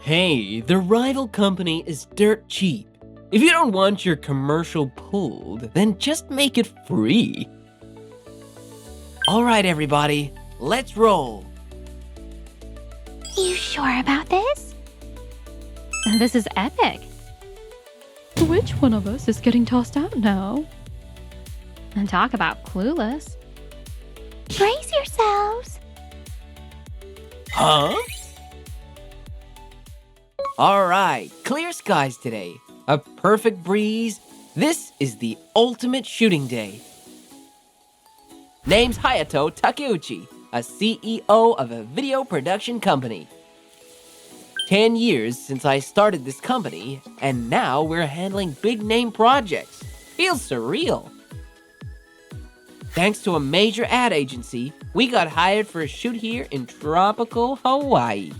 Hey, the rival company is dirt cheap. If you don't want your commercial pulled, then just make it free. Alright everybody, let's roll. You sure about this? This is epic. Which one of us is getting tossed out now? And talk about clueless. Brace yourselves. Huh? Alright, clear skies today. A perfect breeze. This is the ultimate shooting day. Name's Hayato Takeuchi, a CEO of a video production company. 10 years since I started this company, and now we're handling big name projects. Feels surreal. Thanks to a major ad agency, we got hired for a shoot here in tropical Hawaii.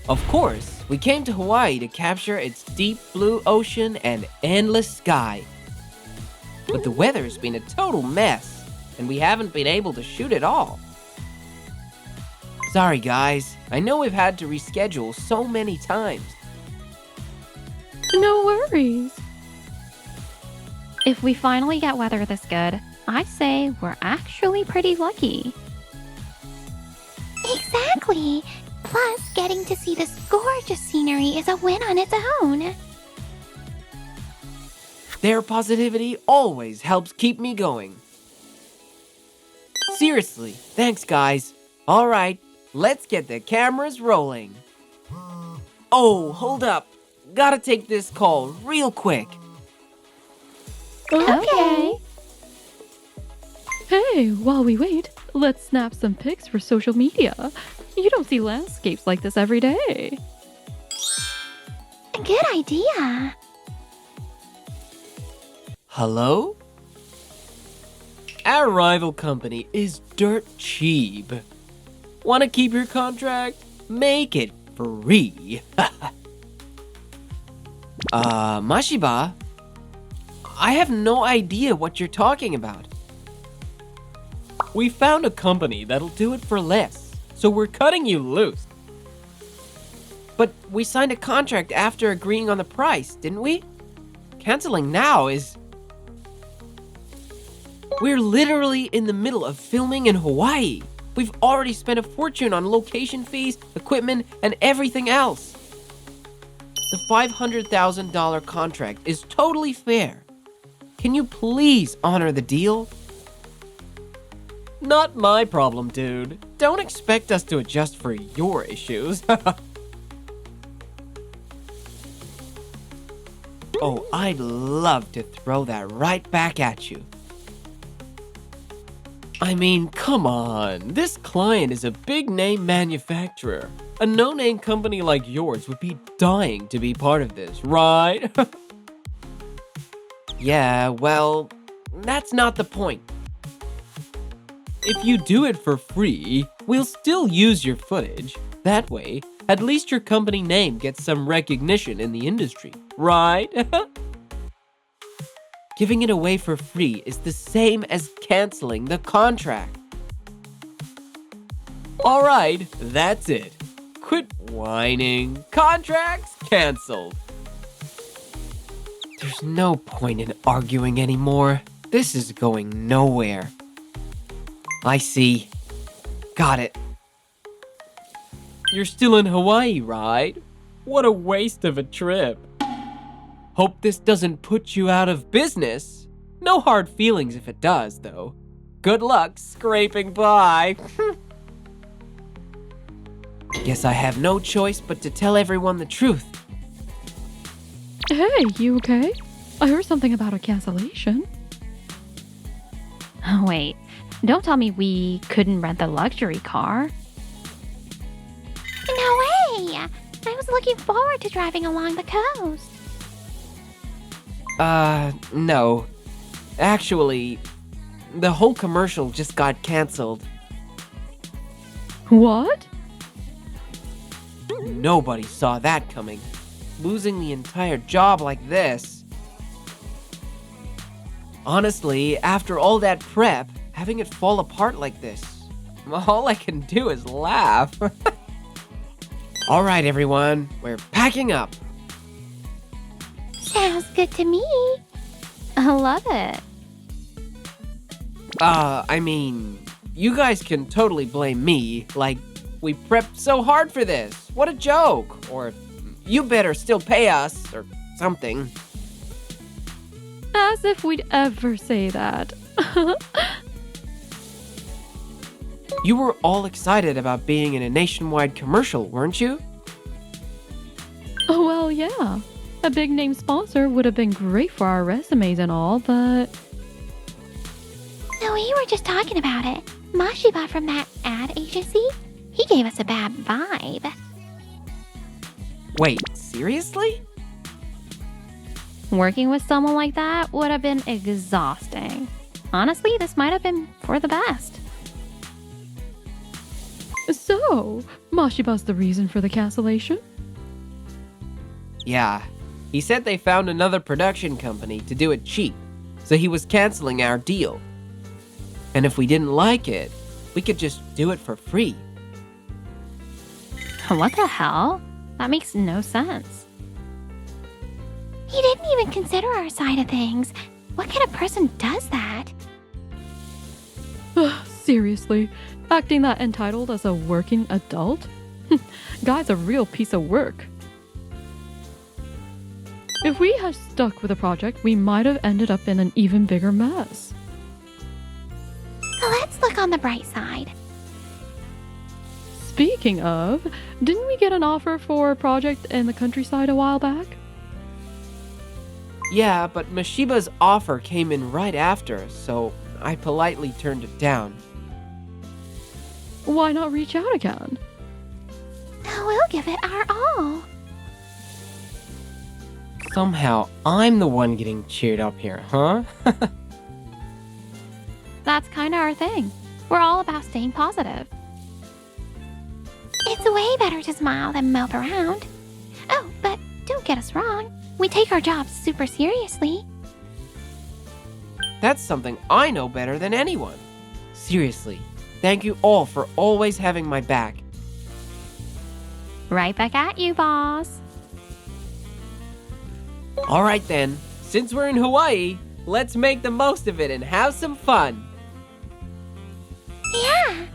Of course, we came to Hawaii to capture its deep blue ocean and endless sky. But the weather's been a total mess, and we haven't been able to shoot at all. Sorry guys, I know we've had to reschedule so many times. No worries. If we finally get weather this good, I'd say we're actually pretty lucky. Exactly. Plus, getting to see this gorgeous scenery is a win on its own. Their positivity always helps keep me going. Seriously, thanks guys. Alright, let's get the cameras rolling. Oh, hold up. Gotta take this call real quick. Okay. Hey, while we wait, let's snap some pics for social media. You don't see landscapes like this every day. Good idea. Hello? Our rival company is dirt cheap. Want to keep your contract? Make it free. Mashiba? I have no idea what you're talking about. We found a company that'll do it for less, so we're cutting you loose. But we signed a contract after agreeing on the price, didn't we? Canceling now is... We're literally in the middle of filming in Hawaii. We've already spent a fortune on location fees, equipment, and everything else. The $500,000 contract is totally fair. Can you please honor the deal? Not my problem, dude. Don't expect us to adjust for your issues. Oh, I'd love to throw that right back at you. I mean, come on. This client is a big-name manufacturer. A no-name company like yours would be dying to be part of this, right? Yeah, well, that's not the point. If you do it for free, we'll still use your footage. That way, at least your company name gets some recognition in the industry, right? Giving it away for free is the same as canceling the contract. Alright, that's it. Quit whining. Contracts canceled. There's no point in arguing anymore. This is going nowhere. I see. Got it. You're still in Hawaii, right? What a waste of a trip. Hope this doesn't put you out of business. No hard feelings if it does, though. Good luck scraping by. Guess I have no choice but to tell everyone the truth. Hey, you okay? I heard something about a cancellation. Oh, wait. Don't tell me we couldn't rent the luxury car. No way! I was looking forward to driving along the coast. No. Actually, the whole commercial just got canceled. What? Nobody saw that coming. Losing the entire job like this. Honestly, after all that prep, having it fall apart like this, all I can do is laugh. All right, everyone, we're packing up. Sounds good to me. I love it. I mean, you guys can totally blame me. Like, we prepped so hard for this. What a joke. Or you better still pay us or something. As if we'd ever say that. You were all excited about being in a nationwide commercial, weren't you? Oh, well, yeah. A big name sponsor would have been great for our resumes and all, but No, we were just talking about it. Mashiba from that ad agency, he gave us a bad vibe. Wait, seriously? working with someone like that would have been exhausting. Honestly, this might have been for the best. So, Mashiba's the reason for the cancellation? Yeah, he said they found another production company to do it cheap, so he was canceling our deal. And if we didn't like it, we could just do it for free. What the hell? That makes no sense. He didn't even consider our side of things. What kind of person does that? Seriously, acting that entitled as a working adult? Guy's a real piece of work. If we had stuck with the project, we might have ended up in an even bigger mess. Let's look on the bright side. Speaking of, didn't we get an offer for a project in the countryside a while back? Yeah, but Mashiba's offer came in right after, so I politely turned it down. Why not reach out again? We'll give it our all. Somehow, I'm the one getting cheered up here, huh? That's kind of our thing. We're all about staying positive. It's way better to smile than mope around. Oh, but don't get us wrong. We take our jobs super seriously. That's something I know better than anyone. Seriously, thank you all for always having my back. Right back at you, boss. All right then, since we're in Hawaii, let's make the most of it and have some fun. Yeah.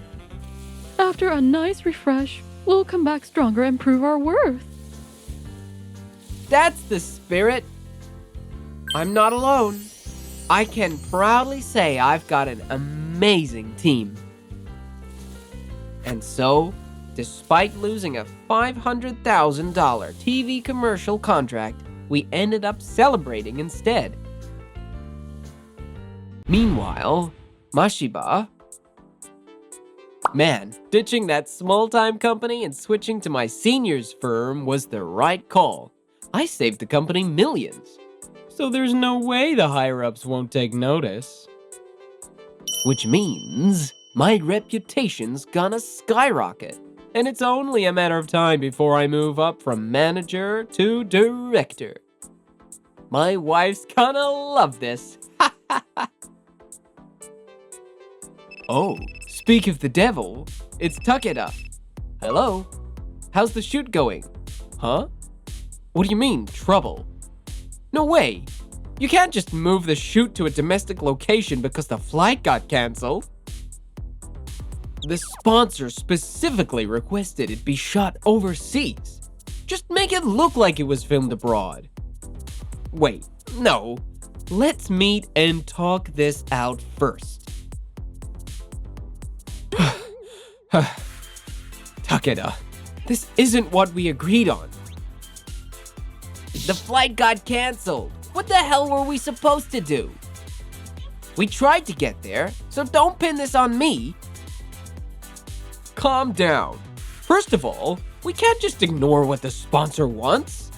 After a nice refresh, we'll come back stronger and prove our worth. That's the spirit. I'm not alone. I can proudly say I've got an amazing team. And so, despite losing a $500,000 TV commercial contract, we ended up celebrating instead. Meanwhile, Mashiba... Man, ditching that small-time company and switching to my senior's firm was the right call. I saved the company millions. So there's no way the higher-ups won't take notice. Which means my reputation's gonna skyrocket. And it's only a matter of time before I move up from manager to director. My wife's gonna love this. Oh, speak of the devil, it's Takeda. Hello? How's the shoot going? Huh? What do you mean, trouble? No way! You can't just move the shoot to a domestic location because the flight got cancelled. The sponsor specifically requested it be shot overseas. Just make it look like it was filmed abroad. Wait, no. Let's meet and talk this out first. Takeda, this isn't what we agreed on. The flight got cancelled. What the hell were we supposed to do? We tried to get there, so don't pin this on me. Calm down. First of all, we can't just ignore what the sponsor wants.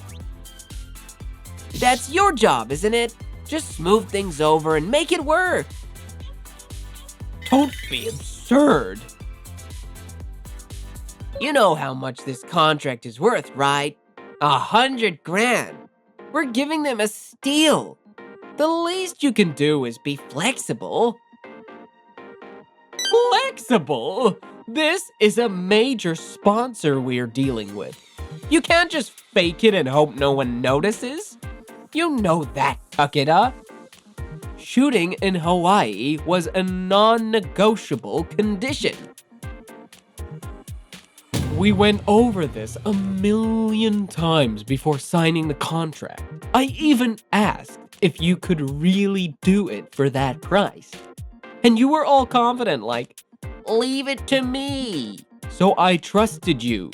That's your job, isn't it? Just smooth things over and make it work. Don't be absurd. You know how much this contract is worth, right? 100 grand. We're giving them a steal. The least you can do is be flexible. Flexible? This is a major sponsor we're dealing with. You can't just fake it and hope no one notices. You know that, Takeda. Shooting in Hawaii was a non-negotiable condition. We went over this a million times before signing the contract. I even asked if you could really do it for that price. And you were all confident, like, leave it to me. So I trusted you.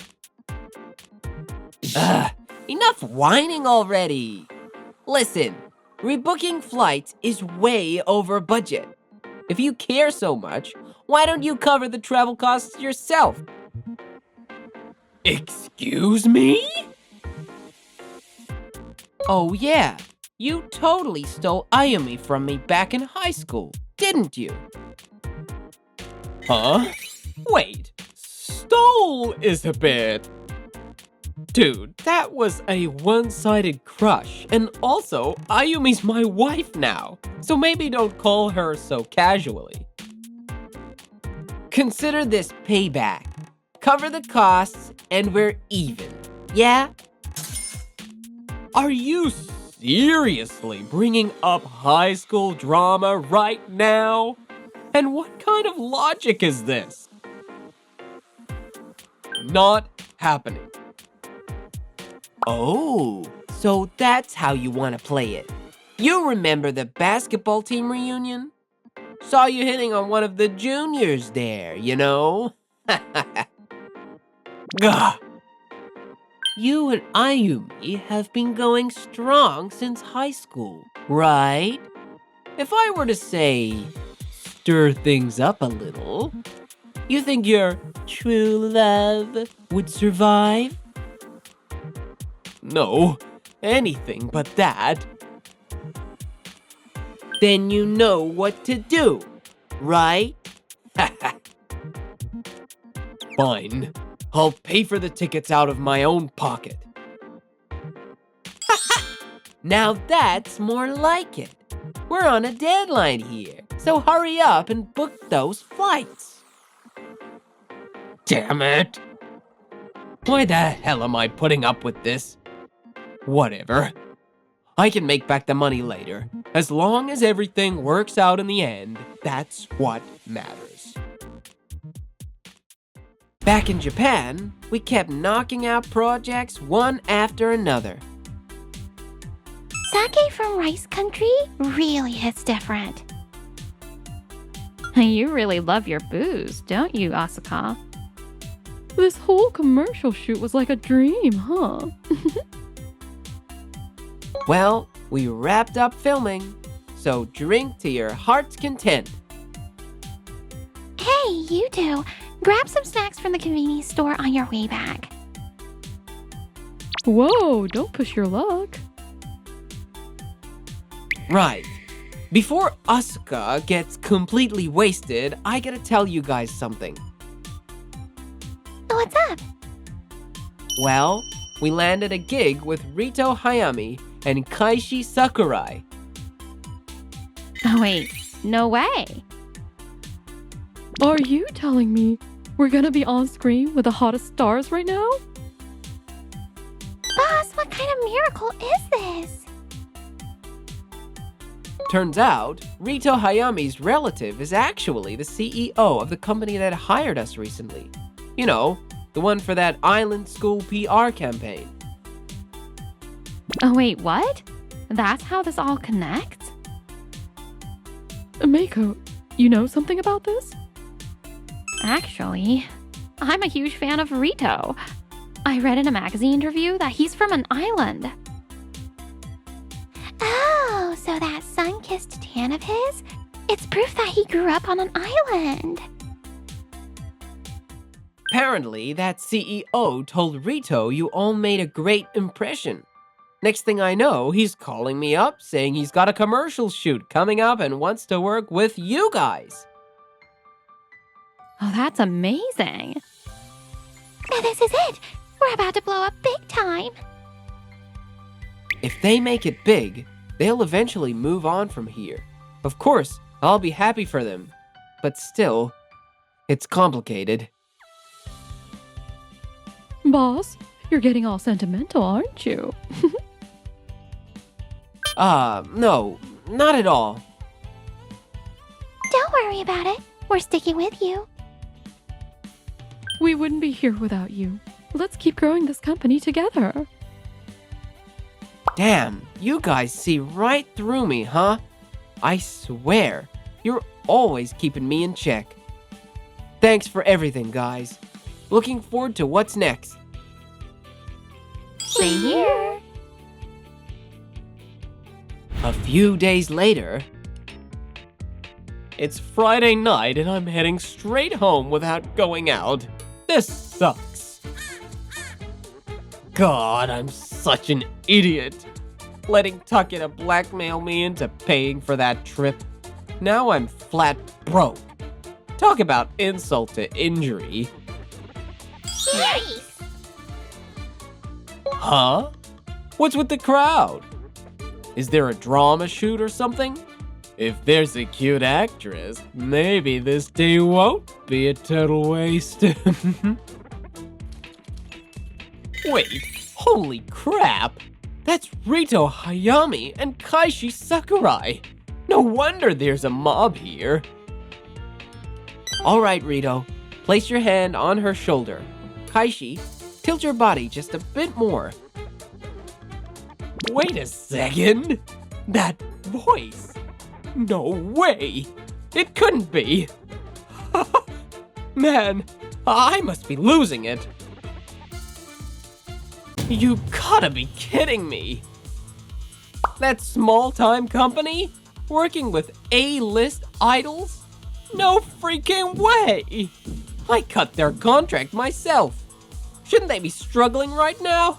Enough whining already. Listen, rebooking flights is way over budget. If you care so much, why don't you cover the travel costs yourself? Excuse me? Oh yeah, you totally stole Ayumi from me back in high school, didn't you? Huh? Wait, stole is a bit... Dude, that was a one-sided crush, and also, Ayumi's my wife now, so maybe don't call her so casually. Consider this payback. Cover the costs, and we're even, yeah? Are you seriously bringing up high school drama right now? And what kind of logic is this? Not happening. Oh, so that's how you want to play it. You remember the basketball team reunion? Saw you hitting on one of the juniors there, you know? Gah! You and Ayumi have been going strong since high school, right? If I were to say, stir things up a little, you think your true love would survive? No, anything but that. Then you know what to do, right? Fine. I'll pay for the tickets out of my own pocket. Now that's more like it. We're on a deadline here, so hurry up and book those flights. Damn it! Why the hell am I putting up with this? Whatever. I can make back the money later. As long as everything works out in the end, that's what matters. Back in Japan, we kept knocking out projects one after another. Sake from Rice Country really hits different. You really love your booze, don't you, Asuka? This whole commercial shoot was like a dream, huh? Well, we wrapped up filming, so drink to your heart's content. Hey, you two, grab some snacks from the convenience store on your way back. Whoa, don't push your luck. Right. Before Asuka gets completely wasted, I gotta tell you guys something. What's up? Well, we landed a gig with Rito Hayami and Kaishi Sakurai. Oh wait, no way. Are you telling me we're gonna be on screen with the hottest stars right now? Boss, what kind of miracle is this? Turns out, Rito Hayami's relative is actually the CEO of the company that hired us recently. You know, the one for that island school PR campaign. Oh wait, what? That's how this all connects? Mako, you know something about this? Actually, I'm a huge fan of Rito. I read in a magazine interview that he's from an island. Oh, so that sun-kissed tan of his? It's proof that he grew up on an island. Apparently, that CEO told Rito you all made a great impression. Next thing I know, he's calling me up saying he's got a commercial shoot coming up and wants to work with you guys. Oh, that's amazing. This is it. We're about to blow up big time. If they make it big, they'll eventually move on from here. Of course, I'll be happy for them. But still, it's complicated. Boss, you're getting all sentimental, aren't you? No, not at all. Don't worry about it. We're sticking with you. We wouldn't be here without you. Let's keep growing this company together. Damn, you guys see right through me, huh? I swear, you're always keeping me in check. Thanks for everything, guys. Looking forward to what's next. Same here. A few days later, it's Friday night and I'm heading straight home without going out. This sucks. God, I'm such an idiot. Letting Takeda blackmail me into paying for that trip. Now I'm flat broke. Talk about insult to injury. Nice. Huh? What's with the crowd? Is there a drama shoot or something? If there's a cute actress, maybe this day won't be a total waste. Wait, holy crap! That's Rito Hayami and Kaishi Sakurai! No wonder there's a mob here. Alright, Rito, place your hand on her shoulder. Kaishi, tilt your body just a bit more. Wait a second! That voice! No way! It couldn't be! Man, I must be losing it. You gotta be kidding me! That small-time company? Working with A-list idols? No freaking way! I cut their contract myself. Shouldn't they be struggling right now?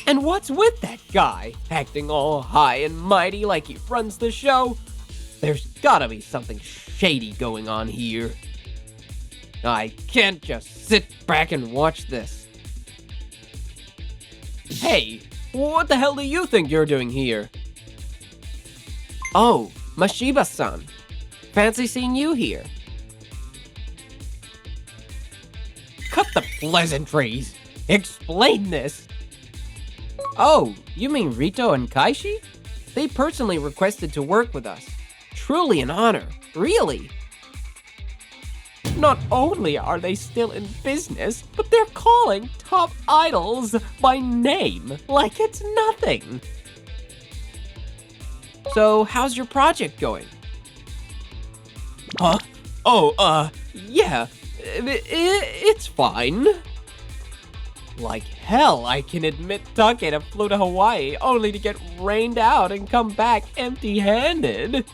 And what's with that guy, acting all high and mighty like he runs the show? There's gotta be something shady going on here. I can't just sit back and watch this. Hey, what the hell do you think you're doing here? Oh, Mashiba-san. Fancy seeing you here. Cut the pleasantries. Explain this. Oh, you mean Rito and Kaishi? They personally requested to work with us. Truly an honor, really. Not only are they still in business, but they're calling top idols by name like it's nothing. So, how's your project going? Huh? Oh, yeah, it's fine. Like hell, I can admit Takeda flew to Hawaii only to get rained out and come back empty-handed.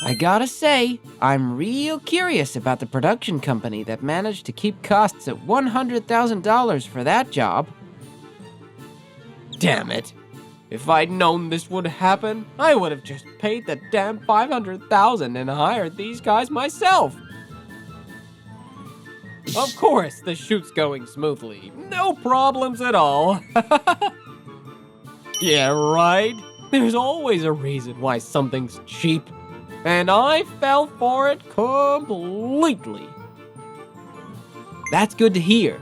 I gotta say, I'm real curious about the production company that managed to keep costs at $100,000 for that job. Damn it. If I'd known this would happen, I would have just paid the damn $500,000 and hired these guys myself. Of course, the shoot's going smoothly. No problems at all. Yeah, right? There's always a reason why something's cheap. And I fell for it completely. That's good to hear.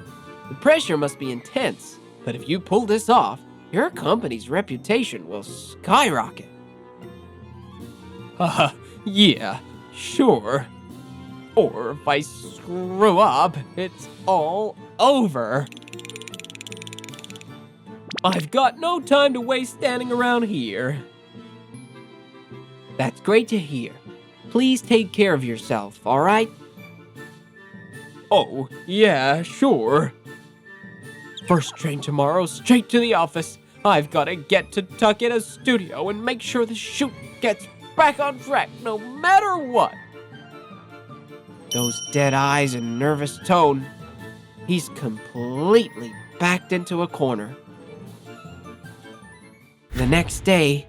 The pressure must be intense, but if you pull this off, your company's reputation will skyrocket. Yeah, sure. Or if I screw up, it's all over. I've got no time to waste standing around here. That's great to hear. Please take care of yourself, all right? Oh, yeah, sure. First train tomorrow, straight to the office. I've got to get to Takeda's studio and make sure the shoot gets back on track no matter what. Those dead eyes and nervous tone. He's completely backed into a corner. The next day,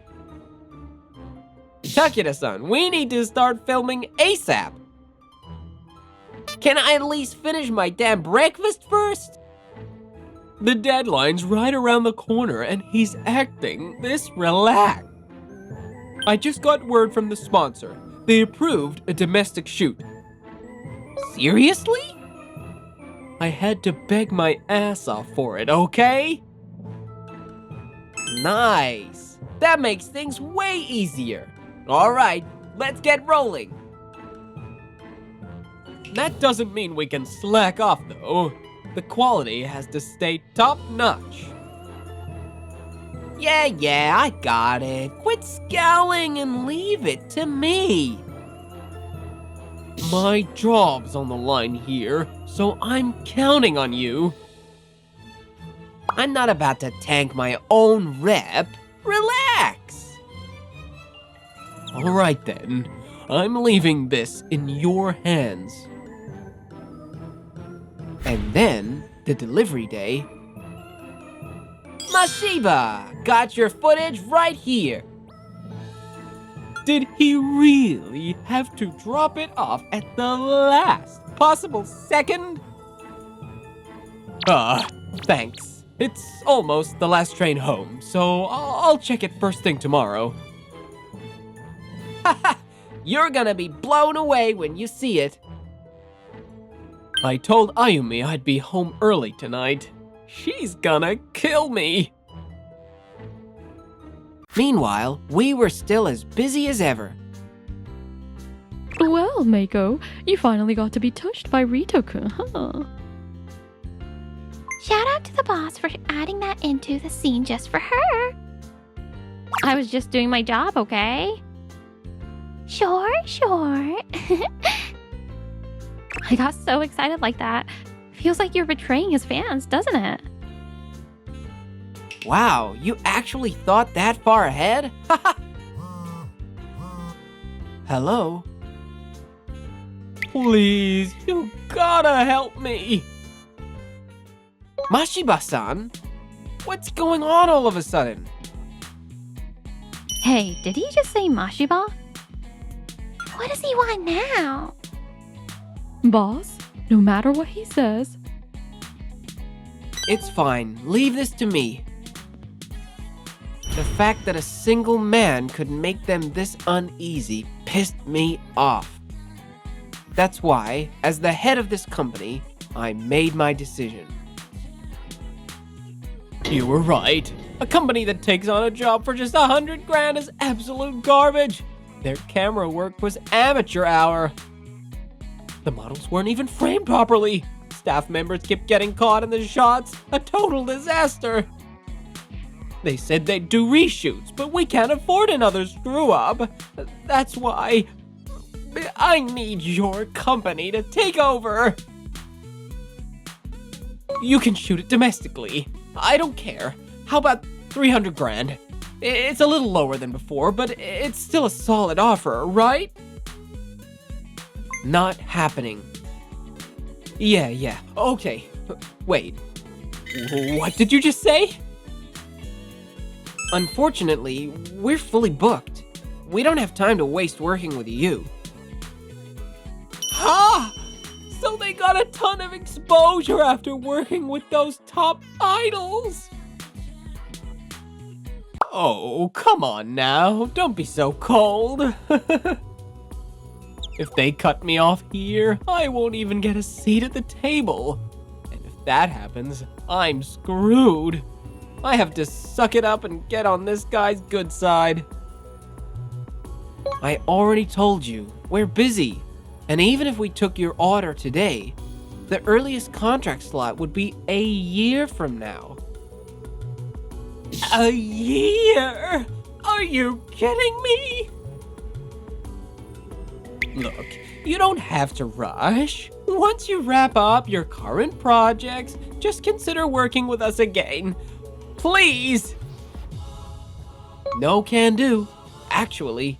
Takeda-san, we need to start filming ASAP. Can I at least finish my damn breakfast first? The deadline's right around the corner and he's acting this relaxed. I just got word from the sponsor. They approved a domestic shoot. Seriously? I had to beg my ass off for it, okay? Nice. That makes things way easier. All right, let's get rolling. That doesn't mean we can slack off, though. The quality has to stay top-notch. Yeah, I got it. Quit scowling and leave it to me. My job's on the line here, so I'm counting on you. I'm not about to tank my own rep. Relax. All right then, I'm leaving this in your hands. And then, the delivery day. Mashiba, got your footage right here. Did he really have to drop it off at the last possible second? Thanks. It's almost the last train home, so I'll check it first thing tomorrow. Haha, you're gonna be blown away when you see it. I told Ayumi I'd be home early tonight. She's gonna kill me. Meanwhile, we were still as busy as ever. Well, Mako, you finally got to be touched by Rito-kun, huh? Shout out to the boss for adding that into the scene just for her. I was just doing my job, okay? Sure. I got so excited like that. Feels like you're betraying his fans, doesn't it? Wow, you actually thought that far ahead? Hello? Please, you gotta help me. Mashiba-san? What's going on all of a sudden? Hey, did he just say Mashiba? What does he want now? Boss, no matter what he says. It's fine. Leave this to me. The fact that a single man could make them this uneasy pissed me off. That's why, as the head of this company, I made my decision. You were right. A company that takes on a job for just 100 grand is absolute garbage. Their camera work was amateur hour. The models weren't even framed properly. Staff members kept getting caught in the shots. A total disaster. They said they'd do reshoots, but we can't afford another screw-up. That's why I need your company to take over. You can shoot it domestically. I don't care. How about 300 grand? It's a little lower than before, but it's still a solid offer, right? Not happening. Yeah. Okay. Wait. What did you just say? Unfortunately, we're fully booked. We don't have time to waste working with you. Ah! So they got a ton of exposure after working with those top idols. Oh, come on now. Don't be so cold. If they cut me off here, I won't even get a seat at the table. And if that happens, I'm screwed. I have to suck it up and get on this guy's good side. I already told you, we're busy. And even if we took your order today, the earliest contract slot would be a year from now. A year? Are you kidding me? Look, you don't have to rush. Once you wrap up your current projects, just consider working with us again. Please! No can do. Actually,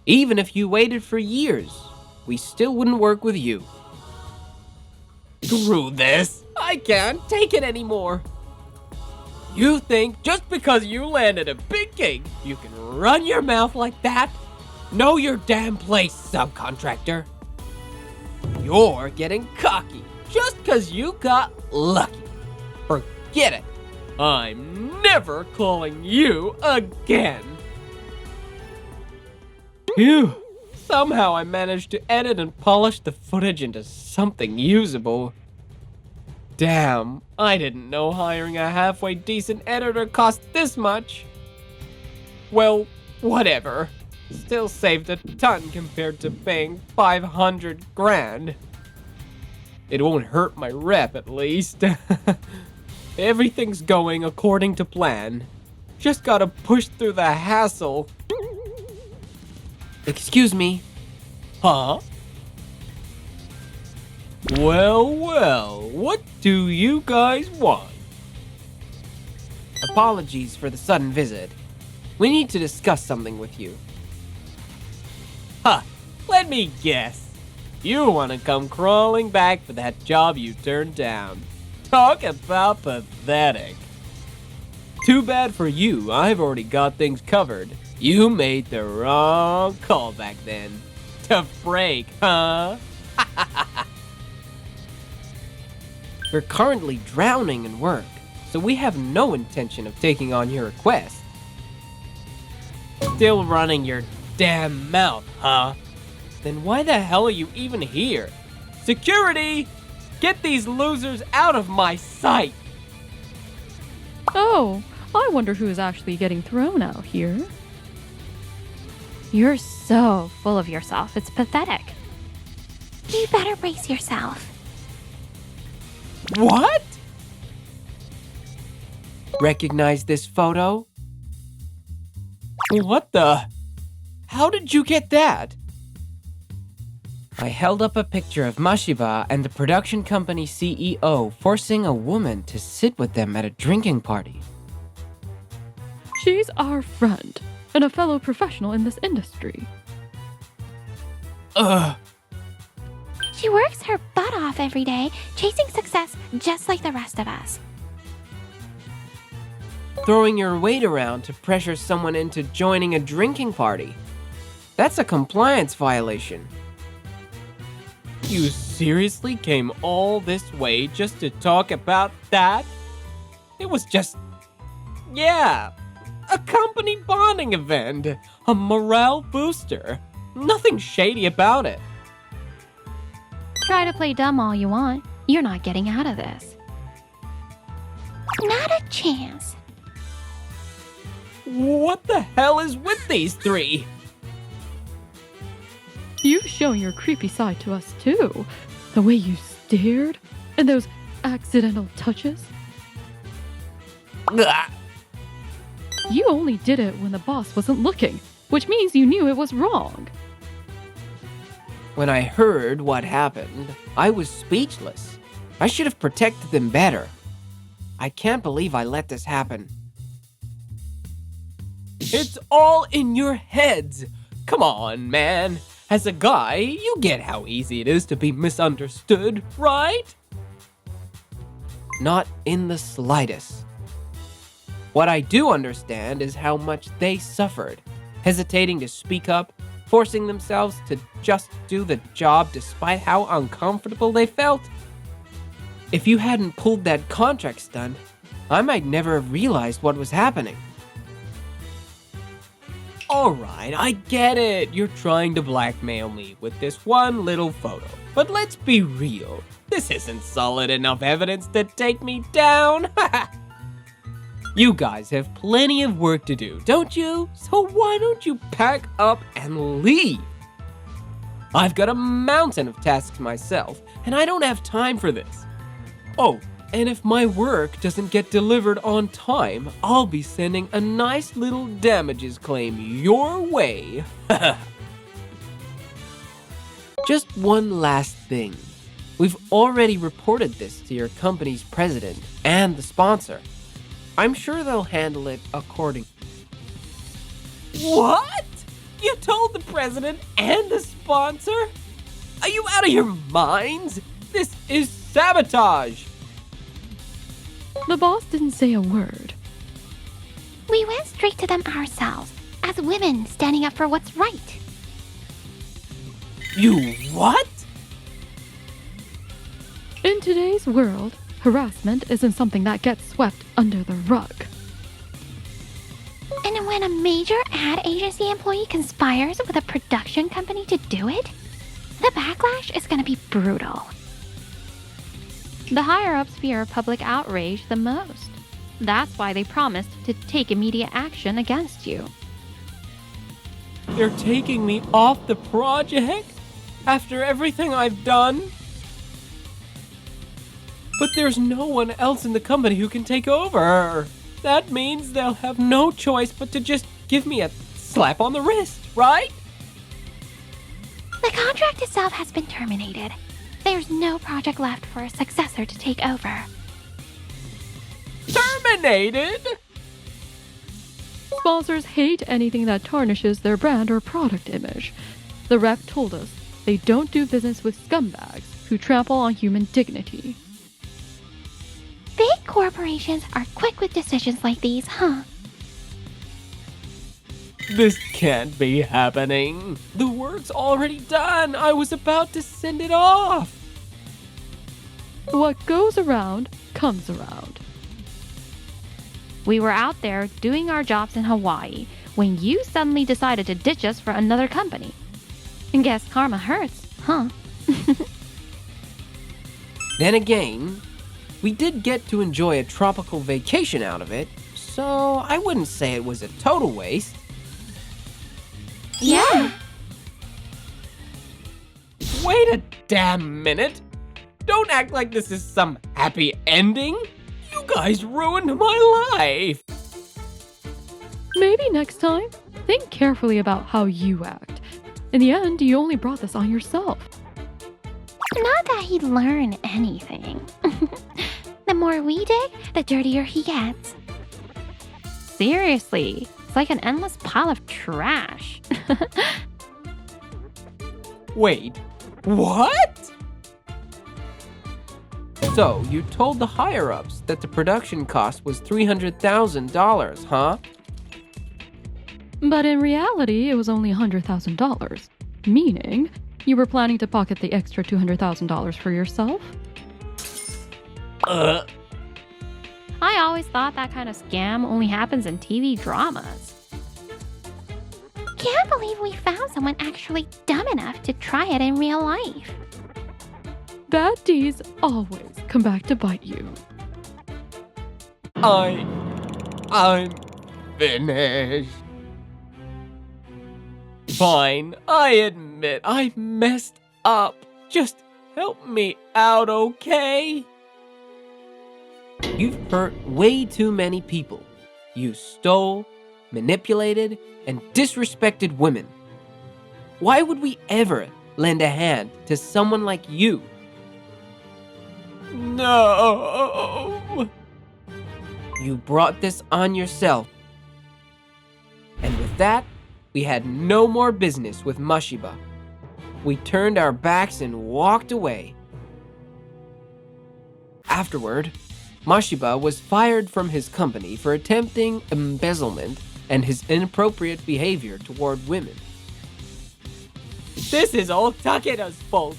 even if you waited for years, we still wouldn't work with you. Screw this! I can't take it anymore. You think just because you landed a big gig, you can run your mouth like that? Know your damn place, subcontractor. You're getting cocky just because you got lucky. Forget it. I'm never calling you again. Phew. Somehow I managed to edit and polish the footage into something usable. Damn, I didn't know hiring a halfway decent editor cost this much. Well, whatever. Still saved a ton compared to paying 500 grand. It won't hurt my rep, at least. Everything's going according to plan. Just gotta push through the hassle. Excuse me. Huh? Well, what do you guys want? Apologies for the sudden visit. We need to discuss something with you. Huh, let me guess. You want to come crawling back for that job you turned down. Talk about pathetic. Too bad for you, I've already got things covered. You made the wrong call back then. To break, huh? We're currently drowning in work, so we have no intention of taking on your request. Still running your damn mouth, huh? Then why the hell are you even here? Security! Get these losers out of my sight! Oh, I wonder who is actually getting thrown out here. You're so full of yourself, it's pathetic. You better brace yourself. What? Recognize this photo? What the? How did you get that? I held up a picture of Mashiba and the production company CEO forcing a woman to sit with them at a drinking party. She's our friend and a fellow professional in this industry. Ugh. She works her butt off every day, chasing success just like the rest of us. Throwing your weight around to pressure someone into joining a drinking party. That's a compliance violation. You seriously came all this way just to talk about that? It was just... yeah, a company bonding event. A morale booster. Nothing shady about it. Try to play dumb all you want. You're not getting out of this. Not a chance. What the hell is with these three? You've shown your creepy side to us too. The way you stared and those accidental touches. Ugh. You only did it when the boss wasn't looking, which means you knew it was wrong. When I heard what happened, I was speechless. I should have protected them better. I can't believe I let this happen. It's all in your heads. Come on, man. As a guy, you get how easy it is to be misunderstood, right? Not in the slightest. What I do understand is how much they suffered, hesitating to speak up, forcing themselves to just do the job despite how uncomfortable they felt. If you hadn't pulled that contract stunt, I might never have realized what was happening. Alright, I get it. You're trying to blackmail me with this one little photo. But let's be real. This isn't solid enough evidence to take me down. You guys have plenty of work to do, don't you? So why don't you pack up and leave? I've got a mountain of tasks myself, and I don't have time for this. Oh, and if my work doesn't get delivered on time, I'll be sending a nice little damages claim your way. Just one last thing. We've already reported this to your company's president and the sponsor. I'm sure they'll handle it according. What? You told the president and the sponsor? Are you out of your minds? This is sabotage. The boss didn't say a word. We went straight to them ourselves, as women standing up for what's right. You what? In today's world, harassment isn't something that gets swept under the rug. And when a major ad agency employee conspires with a production company to do it, the backlash is gonna be brutal. The higher-ups fear public outrage the most. That's why they promised to take immediate action against you. They're taking me off the project? After everything I've done? But there's no one else in the company who can take over. That means they'll have no choice but to just give me a slap on the wrist, right? The contract itself has been terminated. There's no project left for a successor to take over. Terminated? Sponsors hate anything that tarnishes their brand or product image. The rep told us they don't do business with scumbags who trample on human dignity. Big corporations are quick with decisions like these, huh? This can't be happening. The work's already done. I was about to send it off. What goes around comes around. We were out there doing our jobs in Hawaii when you suddenly decided to ditch us for another company. And guess karma hurts, huh? Then again, we did get to enjoy a tropical vacation out of it, so I wouldn't say it was a total waste. Yeah. Wait a damn minute. Don't act like this is some happy ending. You guys ruined my life. Maybe next time, think carefully about how you act. In the end, you only brought this on yourself. Not that he'd learn anything. The more we dig, the dirtier he gets. Seriously, it's like an endless pile of trash. Wait, what? So, you told the higher-ups that the production cost was $300,000, huh? But in reality, it was only $100,000. Meaning, you were planning to pocket the extra $200,000 for yourself? Uh. I always thought that kind of scam only happens in TV dramas. Can't believe we found someone actually dumb enough to try it in real life. Bad deeds always come back to bite you. I'm finished. Fine, I admit I messed up. Just help me out, okay? You've hurt way too many people. You stole, manipulated, and disrespected women. Why would we ever lend a hand to someone like you? No! You brought this on yourself. And with that, we had no more business with Mashiba. We turned our backs and walked away. Afterward, Mashiba was fired from his company for attempting embezzlement and his inappropriate behavior toward women. This is all Takeda's fault.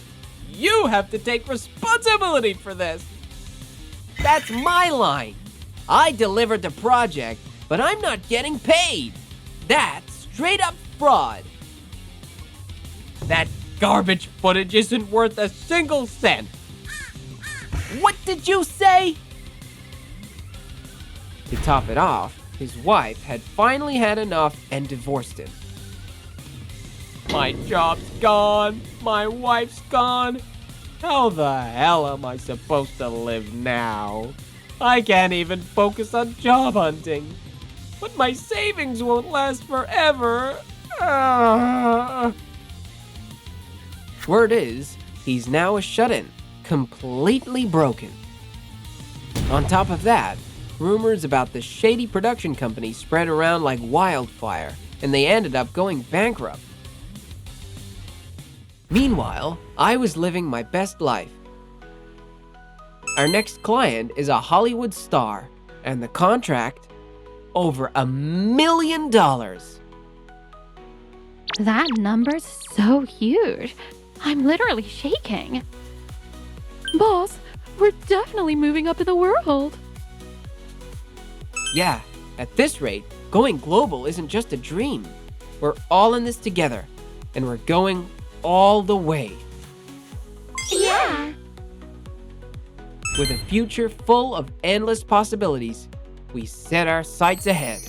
You have to take responsibility for this. That's my line. I delivered the project, but I'm not getting paid. That's straight up fraud. That garbage footage isn't worth a single cent. What did you say? To top it off, his wife had finally had enough and divorced him. My job's gone. My wife's gone. How the hell am I supposed to live now? I can't even focus on job hunting. But my savings won't last forever. Word is, he's now a shut-in, completely broken. On top of that, rumors about the shady production company spread around like wildfire, and they ended up going bankrupt. Meanwhile, I was living my best life. Our next client is a Hollywood star, and the contract, over $1 million. That number's so huge. I'm literally shaking. Boss, we're definitely moving up in the world. Yeah, at this rate, going global isn't just a dream. We're all in this together, and we're going all the way. Yeah. With a future full of endless possibilities, we set our sights ahead.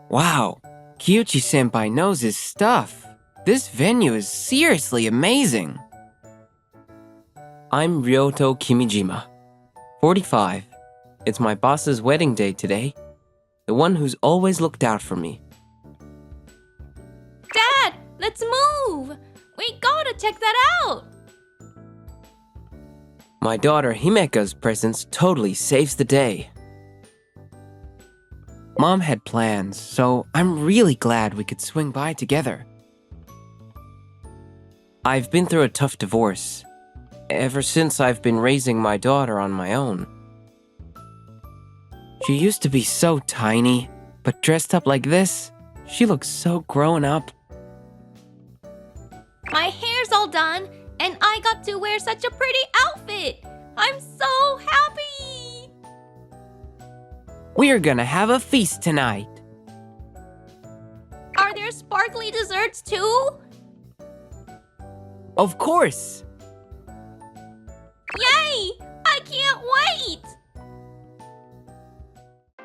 Wow, Kyuchi-senpai knows his stuff. This venue is seriously amazing. I'm Ryoto Kimijima, 45. It's my boss's wedding day today. The one who's always looked out for me. Dad, let's move! We gotta check that out! My daughter Himeka's presence totally saves the day. Mom had plans, so I'm really glad we could swing by together. I've been through a tough divorce. Ever since I've been raising my daughter on my own. She used to be so tiny, but dressed up like this, she looks so grown up. My hair's all done, and I got to wear such a pretty outfit! I'm so happy! We're gonna have a feast tonight. Are there sparkly desserts too? Of course! Yay! I can't wait!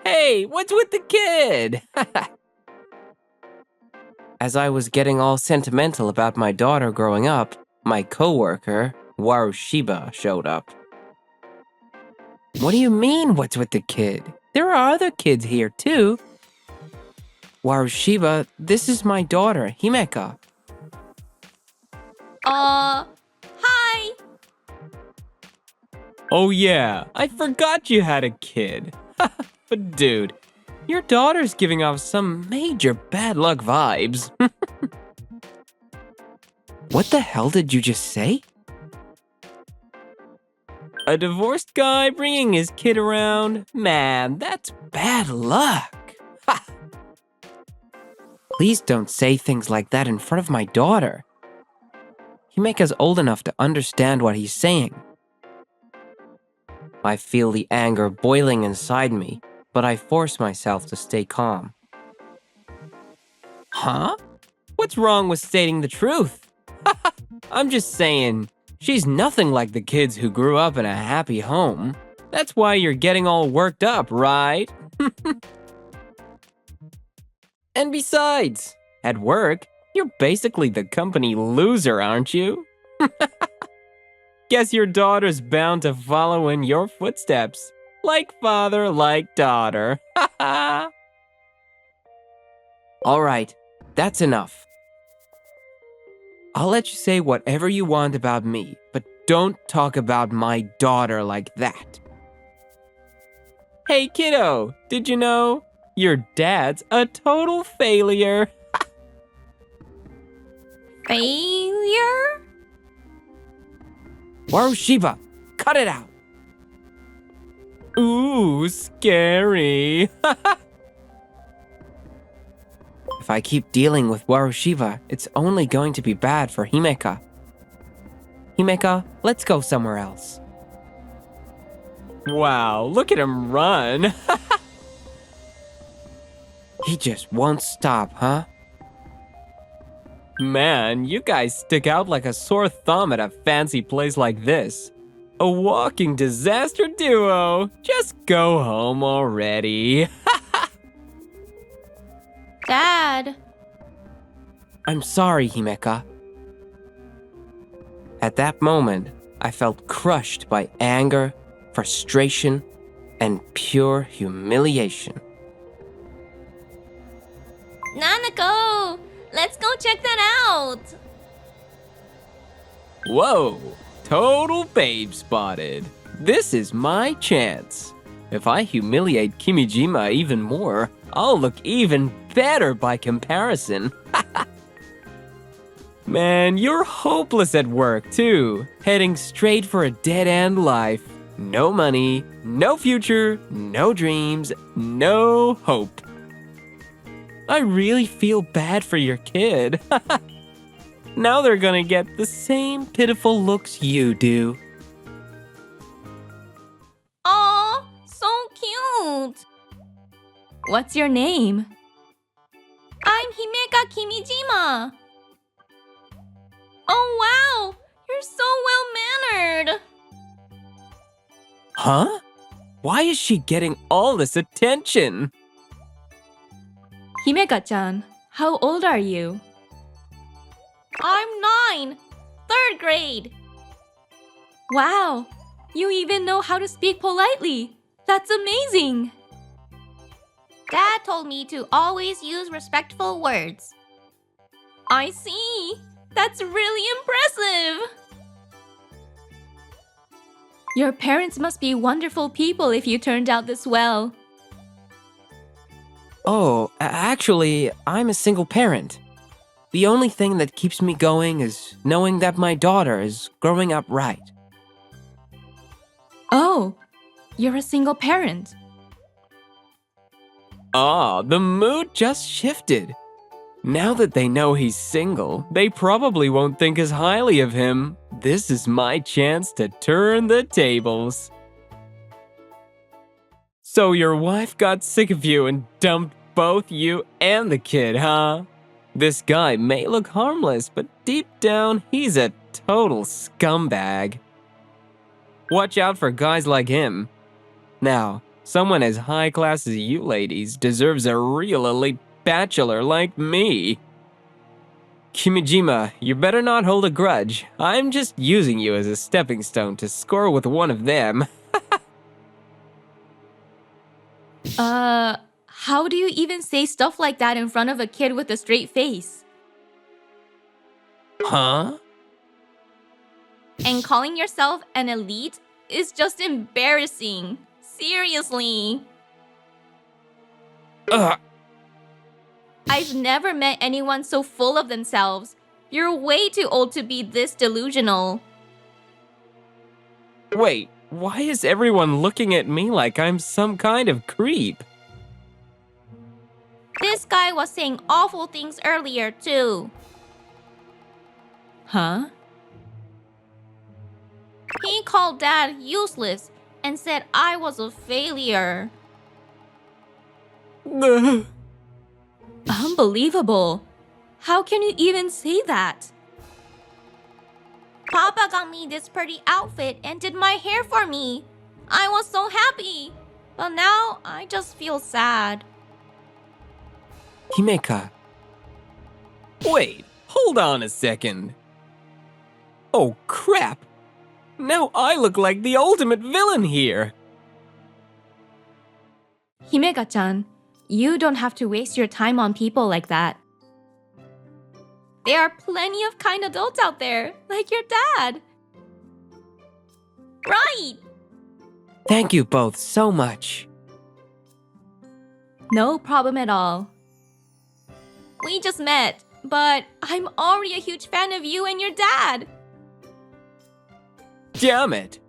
Hey, what's with the kid? As I was getting all sentimental about my daughter growing up, my coworker, Warushiba, showed up. What do you mean, what's with the kid? There are other kids here, too. Warushiba, this is my daughter, Himeka. Hi! Oh yeah, I forgot you had a kid. But dude, your daughter's giving off some major bad luck vibes. What the hell did you just say? A divorced guy bringing his kid around? Man, that's bad luck. Ha! Please don't say things like that in front of my daughter. Himeka's old enough to understand what he's saying. I feel the anger boiling inside me, but I force myself to stay calm. Huh? What's wrong with stating the truth? I'm just saying, she's nothing like the kids who grew up in a happy home. That's why you're getting all worked up, right? And besides, at work, you're basically the company loser, aren't you? Guess your daughter's bound to follow in your footsteps. Like father, like daughter. All right, that's enough. I'll let you say whatever you want about me, but don't talk about my daughter like that. Hey kiddo, did you know? Your dad's a total failure. Failure? Warushiba, cut it out. Ooh, scary. If I keep dealing with Warushiba, it's only going to be bad for Himeka. Himeka, let's go somewhere else. Wow, look at him run. He just won't stop, huh? Man, you guys stick out like a sore thumb at a fancy place like this. A walking disaster duo. Just go home already. Dad. I'm sorry, Himeka. At that moment, I felt crushed by anger, frustration, and pure humiliation. Nanako! Let's go check that out! Whoa! Total babe spotted. This is my chance. If I humiliate Kimijima even more, I'll look even better by comparison. Man, you're hopeless at work too. Heading straight for a dead-end life. No money, no future, no dreams, no hope. I really feel bad for your kid. Now they're gonna get the same pitiful looks you do. Aw, so cute! What's your name? I'm Himeka Kimijima. Oh wow, you're so well-mannered. Huh? Why is she getting all this attention? Himeka-chan, how old are you? I'm 9, 3rd grade. Wow, you even know how to speak politely. That's amazing. Dad told me to always use respectful words. I see. That's really impressive. Your parents must be wonderful people if you turned out this well. Oh, actually, I'm a single parent. The only thing that keeps me going is knowing that my daughter is growing up right. Oh, you're a single parent. Ah, the mood just shifted. Now that they know he's single, they probably won't think as highly of him. This is my chance to turn the tables. So your wife got sick of you and dumped both you and the kid, huh? This guy may look harmless, but deep down, he's a total scumbag. Watch out for guys like him. Now, someone as high class as you ladies deserves a real elite bachelor like me. Kimijima, you better not hold a grudge. I'm just using you as a stepping stone to score with one of them. How do you even say stuff like that in front of a kid with a straight face? Huh? And calling yourself an elite is just embarrassing. Seriously. Ugh. I've never met anyone so full of themselves. You're way too old to be this delusional. Wait, why is everyone looking at me like I'm some kind of creep? This guy was saying awful things earlier, too. Huh? He called Dad useless and said I was a failure. Ugh. Unbelievable. How can you even say that? Papa got me this pretty outfit and did my hair for me. I was so happy. But now I just feel sad. Himeka. Wait, hold on a second. Oh crap! Now I look like the ultimate villain here! Himeka-chan, you don't have to waste your time on people like that. There are plenty of kind adults out there, like your dad. Right! Thank you both so much. No problem at all. We just met, but I'm already a huge fan of you and your dad. Damn it!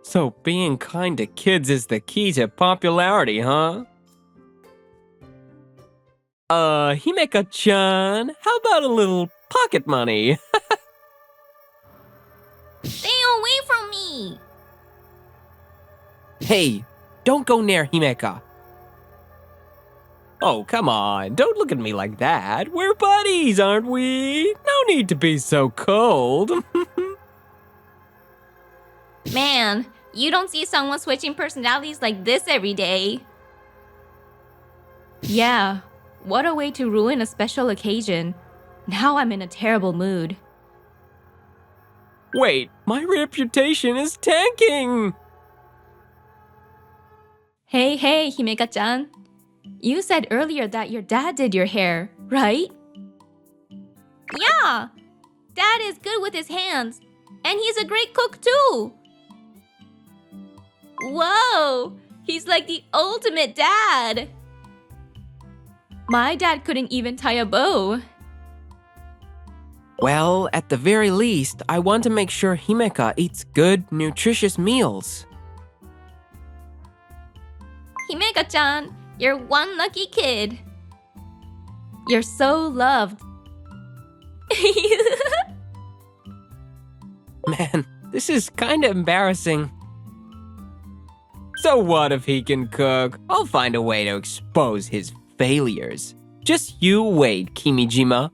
So being kind to kids is the key to popularity, huh? Himeka-chan, how about a little pocket money? Stay away from me! Hey, don't go near Himeka. Oh, come on, don't look at me like that. We're buddies, aren't we? No need to be so cold. Man, you don't see someone switching personalities like this every day. Yeah, what a way to ruin a special occasion. Now I'm in a terrible mood. Wait, my reputation is tanking! Hey, Himeka-chan. You said earlier that your dad did your hair, right? Yeah! Dad is good with his hands, and he's a great cook too! Whoa! He's like the ultimate dad! My dad couldn't even tie a bow. Well, at the very least, I want to make sure Himeka eats good, nutritious meals. Himeka-chan, you're one lucky kid. You're so loved. Man, this is kinda embarrassing. So what if he can cook? I'll find a way to expose his failures. Just you wait, Kimijima.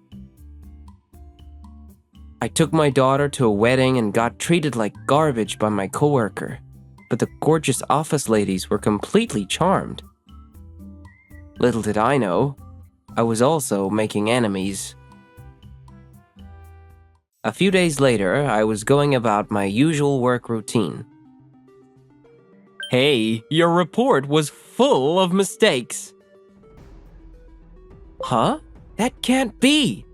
I took my daughter to a wedding and got treated like garbage by my coworker, but the gorgeous office ladies were completely charmed. Little did I know, I was also making enemies. A few days later, I was going about my usual work routine. Hey, your report was full of mistakes. Huh? That can't be.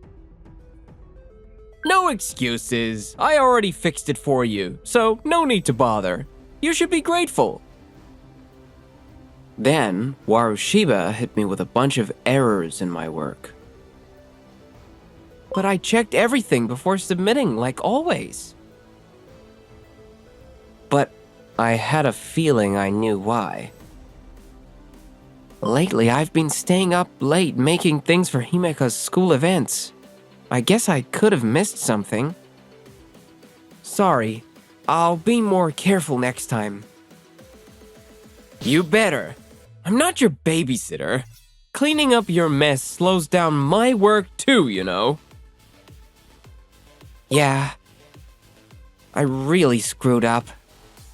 No excuses. I already fixed it for you, so no need to bother. You should be grateful. Then, Warushiba hit me with a bunch of errors in my work. But I checked everything before submitting, like always. But I had a feeling I knew why. Lately, I've been staying up late making things for Himeka's school events. I guess I could have missed something. Sorry, I'll be more careful next time. You better. I'm not your babysitter. Cleaning up your mess slows down my work too, you know. Yeah, I really screwed up.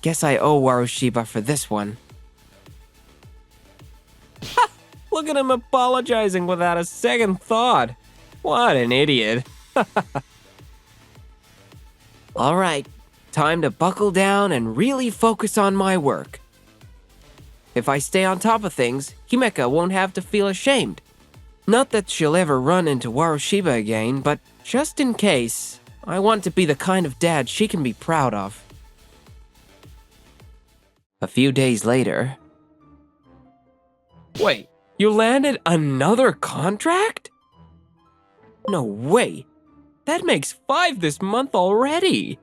Guess I owe Warushiba for this one. Ha! Look at him apologizing without a second thought. What an idiot. All right, time to buckle down and really focus on my work. If I stay on top of things, Himeka won't have to feel ashamed. Not that she'll ever run into Warushiba again, but just in case, I want to be the kind of dad she can be proud of. A few days later... Wait, you landed another contract? No way. That makes 5 this month already.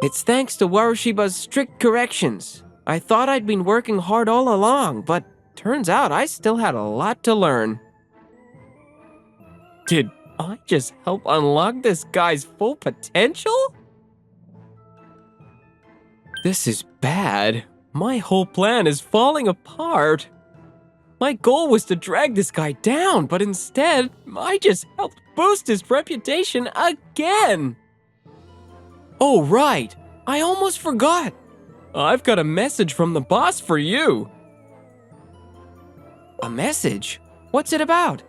It's thanks to Warushiba's strict corrections. I thought I'd been working hard all along, but turns out I still had a lot to learn. Did I just help unlock this guy's full potential? This is bad. My whole plan is falling apart. My goal was to drag this guy down, but instead, I just helped boost his reputation again. Oh, right. I almost forgot. I've got a message from the boss for you. A message? What's it about?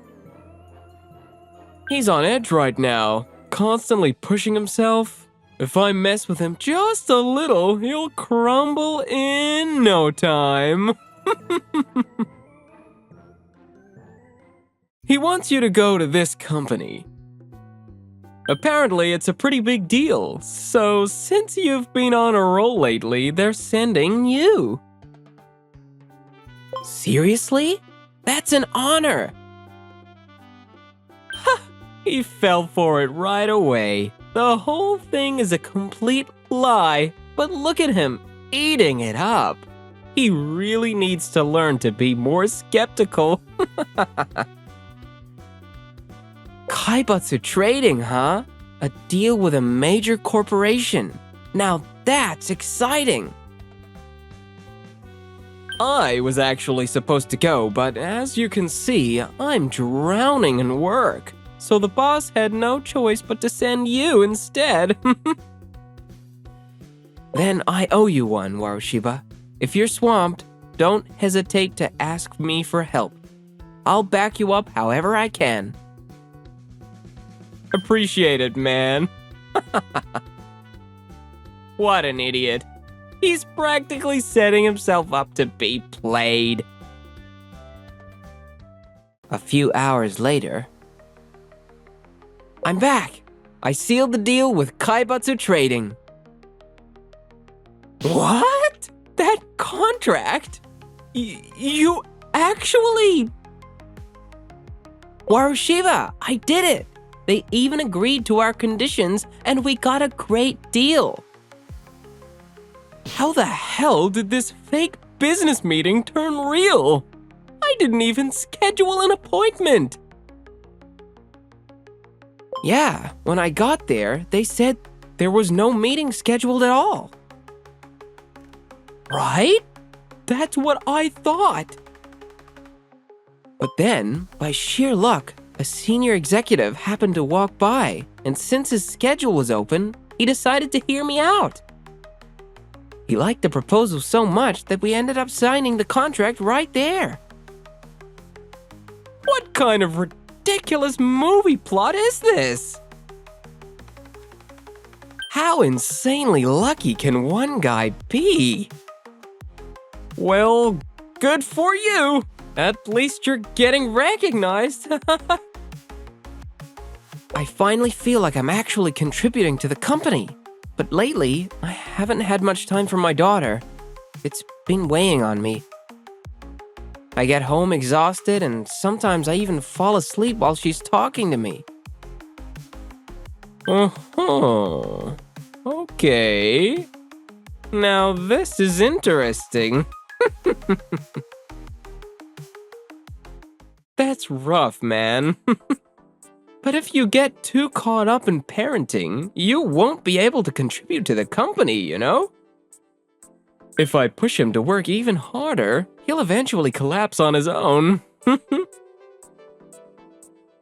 He's on edge right now, constantly pushing himself. If I mess with him just a little, he'll crumble in no time. He wants you to go to this company. Apparently, it's a pretty big deal, so since you've been on a roll lately, they're sending you. Seriously? That's an honor! Ha! He fell for it right away. The whole thing is a complete lie, but look at him, eating it up. He really needs to learn to be more skeptical. Kaibatsu Trading, huh? A deal with a major corporation. Now that's exciting. I was actually supposed to go, but as you can see, I'm drowning in work. So the boss had no choice but to send you instead. Then I owe you one, Warushiba. If you're swamped, don't hesitate to ask me for help. I'll back you up however I can. Appreciate it, man. What an idiot. He's practically setting himself up to be played. A few hours later, I'm back. I sealed the deal with Kaibatsu Trading. What? That contract? You actually... Warushiba, I did it. They even agreed to our conditions, and we got a great deal. How the hell did this fake business meeting turn real? I didn't even schedule an appointment. Yeah, when I got there, they said there was no meeting scheduled at all. Right? That's what I thought. But then, by sheer luck, a senior executive happened to walk by, and since his schedule was open, he decided to hear me out. He liked the proposal so much that we ended up signing the contract right there. What kind of ridiculous movie plot is this? How insanely lucky can one guy be? Well, good for you. At least you're getting recognized. I finally feel like I'm actually contributing to the company. But lately, I haven't had much time for my daughter. It's been weighing on me. I get home exhausted, and sometimes I even fall asleep while she's talking to me. Uh-huh. Okay. Now this is interesting. That's rough, man. But if you get too caught up in parenting, you won't be able to contribute to the company, you know? If I push him to work even harder, he'll eventually collapse on his own.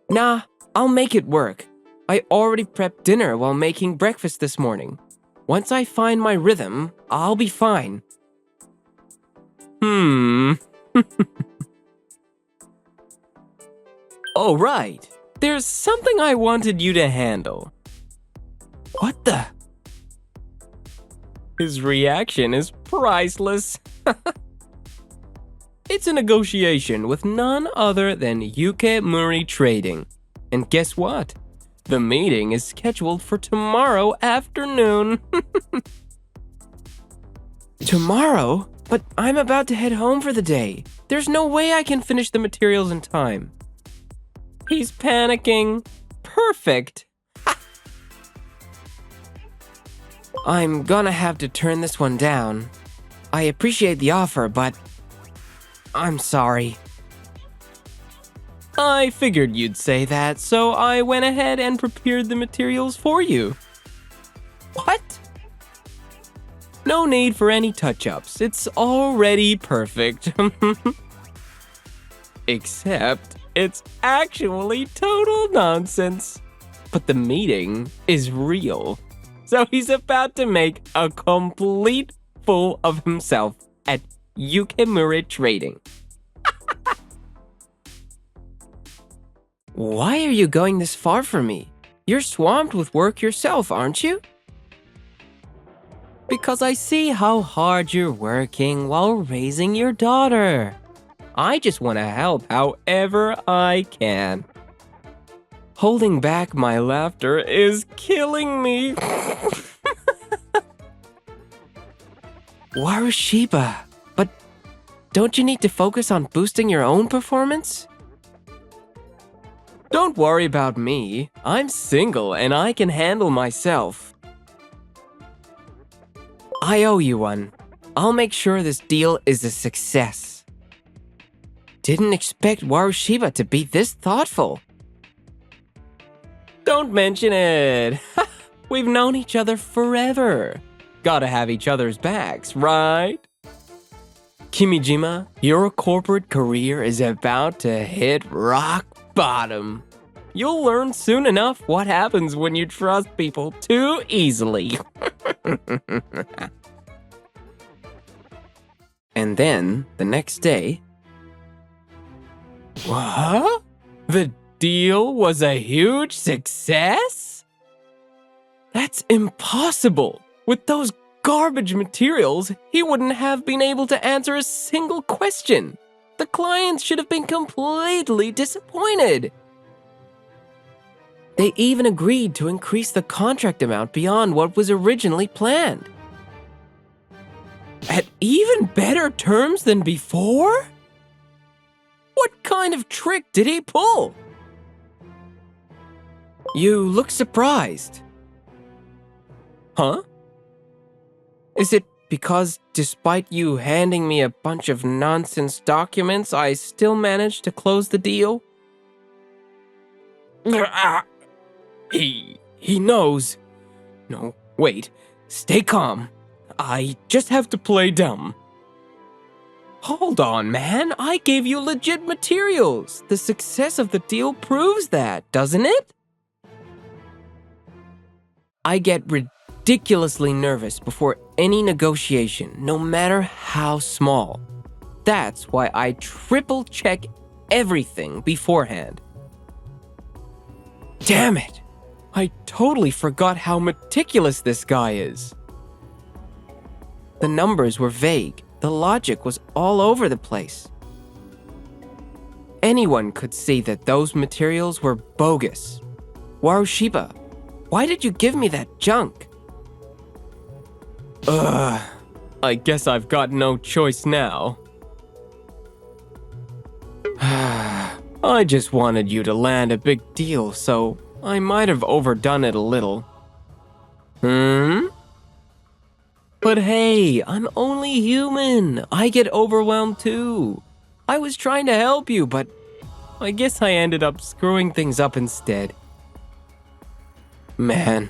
Nah, I'll make it work. I already prepped dinner while making breakfast this morning. Once I find my rhythm, I'll be fine. Oh, right. There's something I wanted you to handle. What the? His reaction is priceless. It's a negotiation with none other than Yukemuri Trading. And guess what? The meeting is scheduled for tomorrow afternoon. Tomorrow? But I'm about to head home for the day. There's no way I can finish the materials in time. He's panicking. Perfect. I'm gonna have to turn this one down. I appreciate the offer, but I'm sorry. I figured you'd say that, so I went ahead and prepared the materials for you. What? No need for any touch-ups. It's already perfect. Except it's actually total nonsense. But the meeting is real. So he's about to make a complete fool of himself at Yukemura Trading. Why are you going this far from me? You're swamped with work yourself, aren't you? Because I see how hard you're working while raising your daughter. I just want to help however I can. Holding back my laughter is killing me. Warushiba, but don't you need to focus on boosting your own performance? Don't worry about me. I'm single and I can handle myself. I owe you one. I'll make sure this deal is a success. Didn't expect Warushiba to be this thoughtful. Don't mention it. We've known each other forever. Gotta have each other's backs, right? Kimijima, your corporate career is about to hit rock bottom. You'll learn soon enough what happens when you trust people too easily. And then, the next day... What? The deal was a huge success? That's impossible! With those garbage materials, he wouldn't have been able to answer a single question. The clients should have been completely disappointed. They even agreed to increase the contract amount beyond what was originally planned. At even better terms than before? What kind of trick did he pull? You look surprised. Huh? Is it because despite you handing me a bunch of nonsense documents, I still managed to close the deal? He knows. No, wait. Stay calm. I just have to play dumb. Hold on, man. I gave you legit materials. The success of the deal proves that, doesn't it? I get ridiculously nervous before any negotiation, no matter how small. That's why I triple check everything beforehand. Damn it! I totally forgot how meticulous this guy is. The numbers were vague. The logic was all over the place. Anyone could see that those materials were bogus. Warushiba, why did you give me that junk? I guess I've got no choice now. I just wanted you to land a big deal, so I might have overdone it a little. But hey, I'm only human. I get overwhelmed too. I was trying to help you, but I guess I ended up screwing things up instead. Man,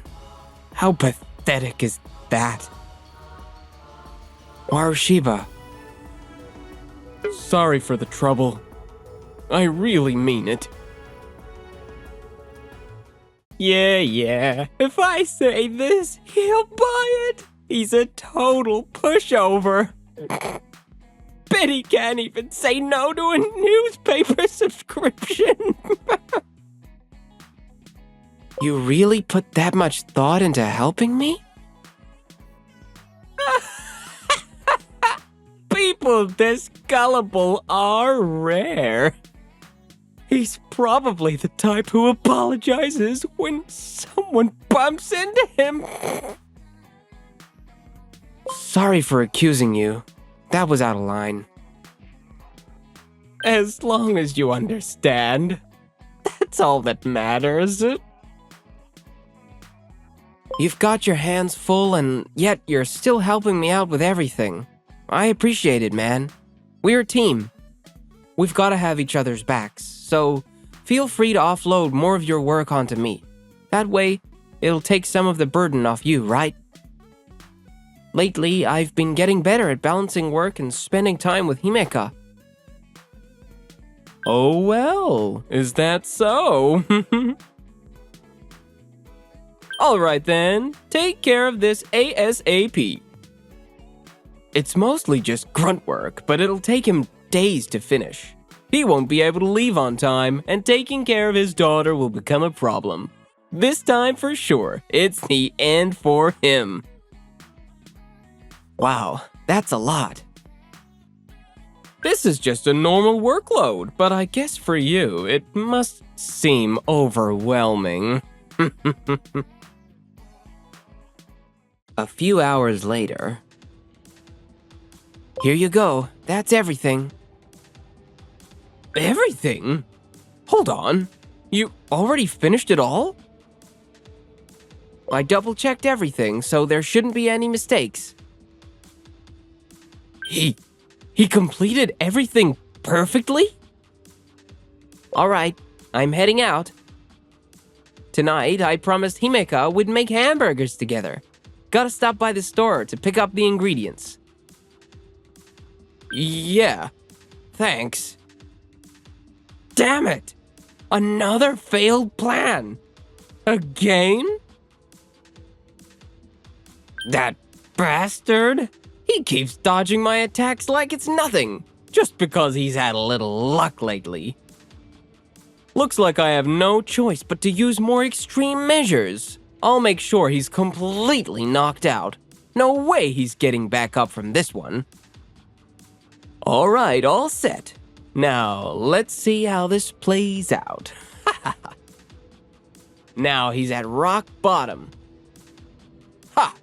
how pathetic is that? Warushiba. Sorry for the trouble. I really mean it. Yeah. If I say this, he'll buy it. He's a total pushover. Bet he can't even say no to a newspaper subscription. You really put that much thought into helping me? People this gullible are rare. He's probably the type who apologizes when someone bumps into him. Sorry for accusing you. That was out of line. As long as you understand, that's all that matters. You've got your hands full and yet you're still helping me out with everything. I appreciate it, man. We're a team. We've got to have each other's backs, so feel free to offload more of your work onto me. That way, it'll take some of the burden off you, right? Lately, I've been getting better at balancing work and spending time with Himeka. Oh well, is that so? Alright then, take care of this ASAP. It's mostly just grunt work, but it'll take him days to finish. He won't be able to leave on time, and taking care of his daughter will become a problem. This time for sure, it's the end for him. Wow, that's a lot. This is just a normal workload, but I guess for you, it must seem overwhelming. A few hours later. Here you go, that's everything. Everything? Hold on, you already finished it all? I double-checked everything, so there shouldn't be any mistakes. He completed everything perfectly? Alright, I'm heading out. Tonight, I promised Himeka we'd make hamburgers together. Gotta stop by the store to pick up the ingredients. Yeah, thanks. Damn it! Another failed plan! Again? That bastard! He keeps dodging my attacks like it's nothing, just because he's had a little luck lately. Looks like I have no choice but to use more extreme measures. I'll make sure he's completely knocked out. No way he's getting back up from this one. Alright, all set. Now, let's see how this plays out. Now he's at rock bottom. Ha!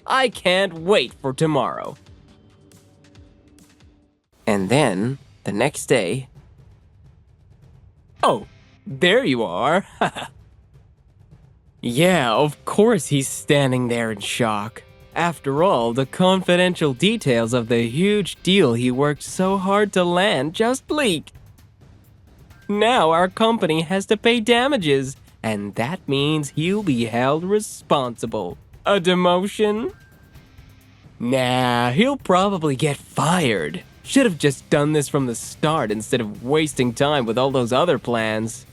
I can't wait for tomorrow. And then, the next day... Oh, there you are. Yeah, of course he's standing there in shock. After all, the confidential details of the huge deal he worked so hard to land just leaked. Now our company has to pay damages, and that means he'll be held responsible. A demotion? Nah, he'll probably get fired. Should have just done this from the start instead of wasting time with all those other plans.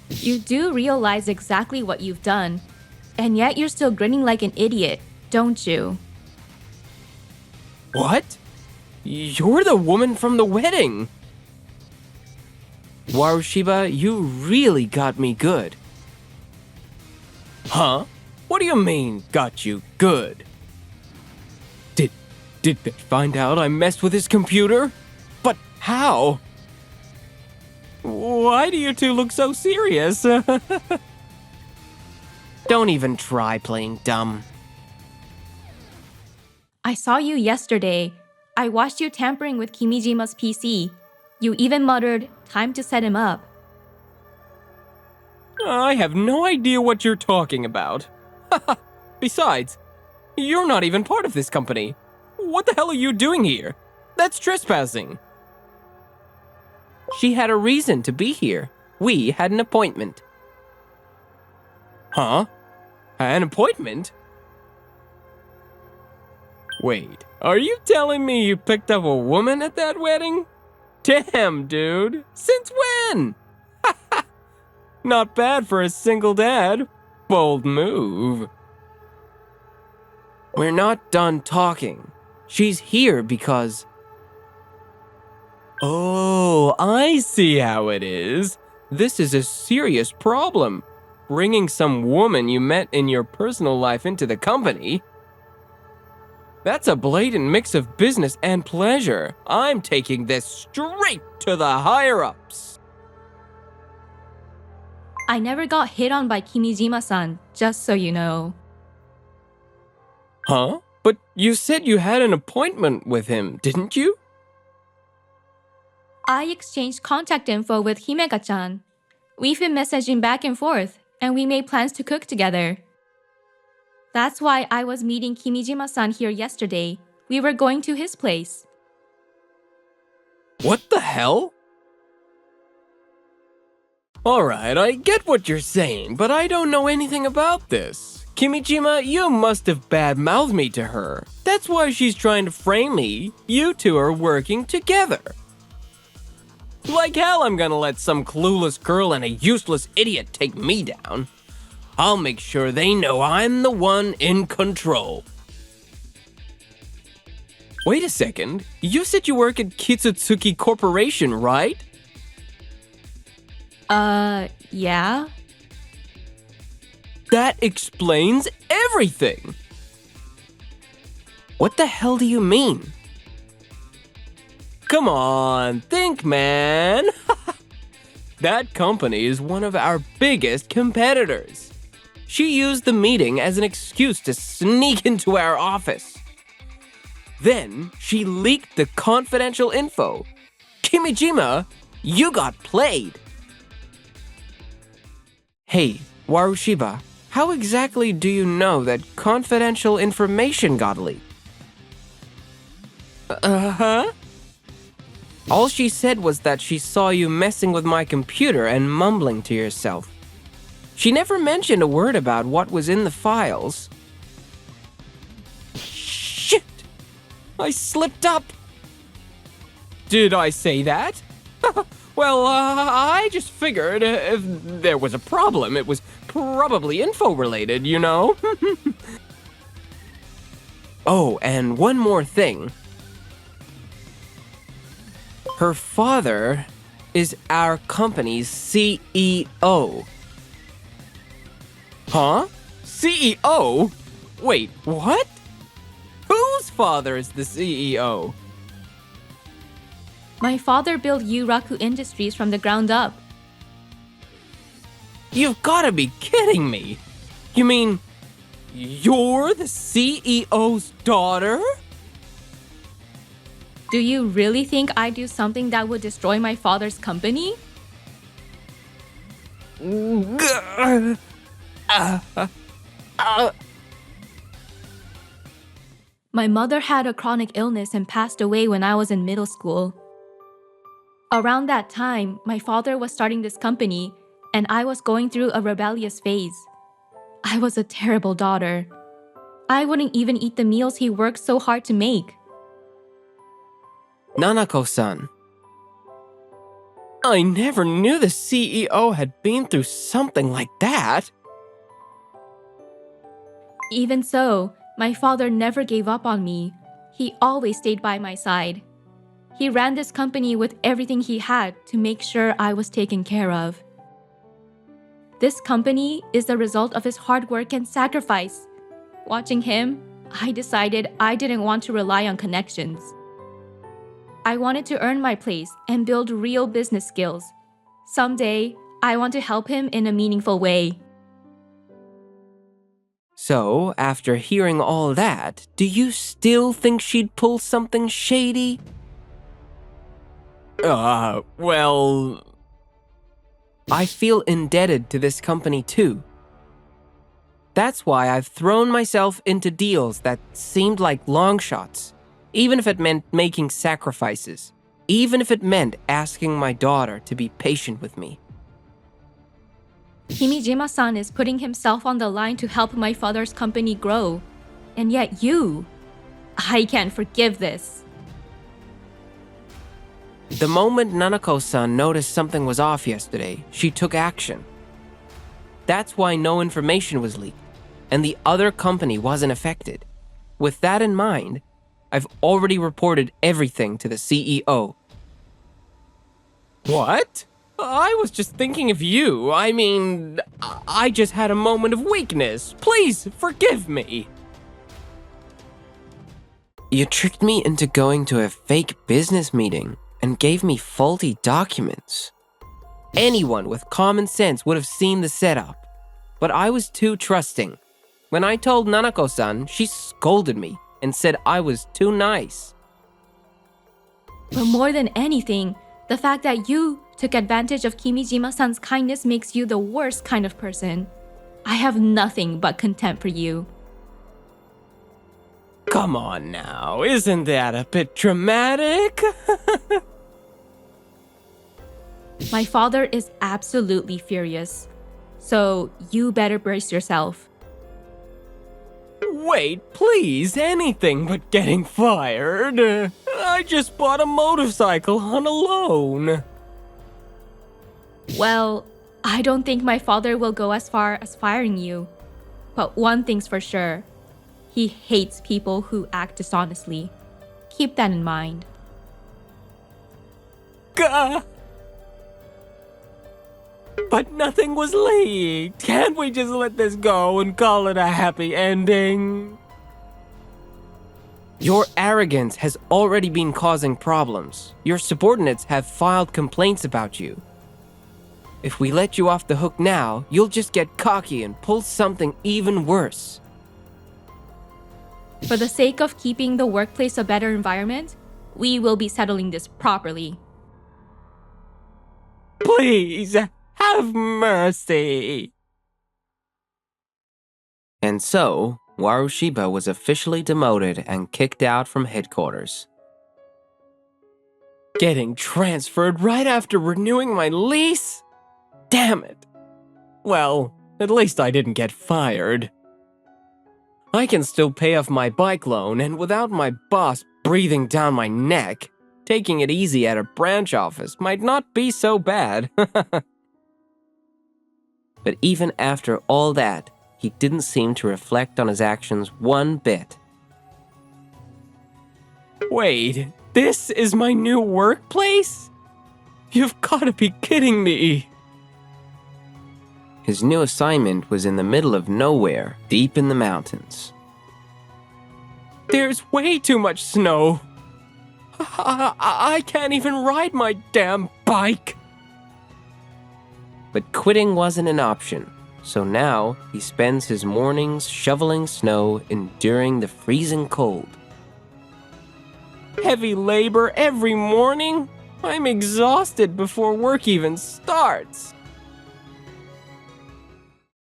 You do realize exactly what you've done, and yet you're still grinning like an idiot, don't you? What? You're the woman from the wedding! Warushiba, you really got me good. Huh? What do you mean, got you good? Did they find out I messed with his computer? But how? Why do you two look so serious? Don't even try playing dumb. I saw you yesterday. I watched you tampering with Kimijima's PC. You even muttered, "Time to set him up." I have no idea what you're talking about. Besides, you're not even part of this company. What the hell are you doing here? That's trespassing. She had a reason to be here. We had an appointment. Huh? An appointment? Wait, are you telling me you picked up a woman at that wedding? Damn, dude. Since when? Not bad for a single dad. Bold move. We're not done talking. She's here because... Oh, I see how it is. This is a serious problem. Bringing some woman you met in your personal life into the company. That's a blatant mix of business and pleasure. I'm taking this straight to the higher-ups. I never got hit on by Kimijima-san, just so you know. Huh? But you said you had an appointment with him, didn't you? I exchanged contact info with Himeka-chan. We've been messaging back and forth, and we made plans to cook together. That's why I was meeting Kimijima-san here yesterday. We were going to his place. What the hell? Alright, I get what you're saying, but I don't know anything about this. Kimijima, you must have bad-mouthed me to her. That's why she's trying to frame me. You two are working together. Like hell I'm gonna let some clueless girl and a useless idiot take me down. I'll make sure they know I'm the one in control. Wait a second. You said you work at Kitsutsuki Corporation, right? Yeah? That explains everything! What the hell do you mean? Come on, think, man! That company is one of our biggest competitors. She used the meeting as an excuse to sneak into our office. Then, she leaked the confidential info. Kimijima, you got played! Hey, Warushiba, how exactly do you know that confidential information got leaked? Uh-huh. All she said was that she saw you messing with my computer and mumbling to yourself. She never mentioned a word about what was in the files. Shit! I slipped up! Did I say that? Well, I just figured if there was a problem, it was probably info-related, you know? Oh, and one more thing. Her father is our company's CEO. Huh? CEO? Wait, what? Whose father is the CEO? My father built Yuraku Industries from the ground up. You've gotta be kidding me! You mean, you're the CEO's daughter? Do you really think I'd do something that would destroy my father's company? My mother had a chronic illness and passed away when I was in middle school. Around that time, my father was starting this company, and I was going through a rebellious phase. I was a terrible daughter. I wouldn't even eat the meals he works so hard to make. Nanako-san. I never knew the CEO had been through something like that. Even so, my father never gave up on me. He always stayed by my side. He ran this company with everything he had to make sure I was taken care of. This company is the result of his hard work and sacrifice. Watching him, I decided I didn't want to rely on connections. I wanted to earn my place and build real business skills. Someday, I want to help him in a meaningful way. So, after hearing all that, do you still think she'd pull something shady? Well... I feel indebted to this company too. That's why I've thrown myself into deals that seemed like long shots, even if it meant making sacrifices, even if it meant asking my daughter to be patient with me. Kimijima-san is putting himself on the line to help my father's company grow. And yet you... I can't forgive this. The moment Nanako-san noticed something was off yesterday, she took action. That's why no information was leaked, and the other company wasn't affected. With that in mind, I've already reported everything to the CEO. What? I was just thinking of you. I mean, I just had a moment of weakness. Please, forgive me. You tricked me into going to a fake business meeting and gave me faulty documents. Anyone with common sense would have seen the setup, but I was too trusting. When I told Nanako-san, she scolded me and said I was too nice. But more than anything, the fact that you took advantage of Kimijima-san's kindness makes you the worst kind of person. I have nothing but contempt for you. Come on now, isn't that a bit dramatic? My father is absolutely furious, so you better brace yourself. Wait, please, anything but getting fired. I just bought a motorcycle on a loan. Well, I don't think my father will go as far as firing you. But one thing's for sure. He hates people who act dishonestly. Keep that in mind. Gah! But nothing was leaked. Can't we just let this go and call it a happy ending? Your arrogance has already been causing problems. Your subordinates have filed complaints about you. If we let you off the hook now, you'll just get cocky and pull something even worse. For the sake of keeping the workplace a better environment, we will be settling this properly. Please, have mercy. And so, Warushiba was officially demoted and kicked out from headquarters. Getting transferred right after renewing my lease? Damn it. Well, at least I didn't get fired. I can still pay off my bike loan, and without my boss breathing down my neck, taking it easy at a branch office might not be so bad. But even after all that, he didn't seem to reflect on his actions one bit. Wait, this is my new workplace? You've got to be kidding me. His new assignment was in the middle of nowhere, deep in the mountains. There's way too much snow. I can't even ride my damn bike. But quitting wasn't an option, so now he spends his mornings shoveling snow, enduring the freezing cold. Heavy labor every morning? I'm exhausted before work even starts.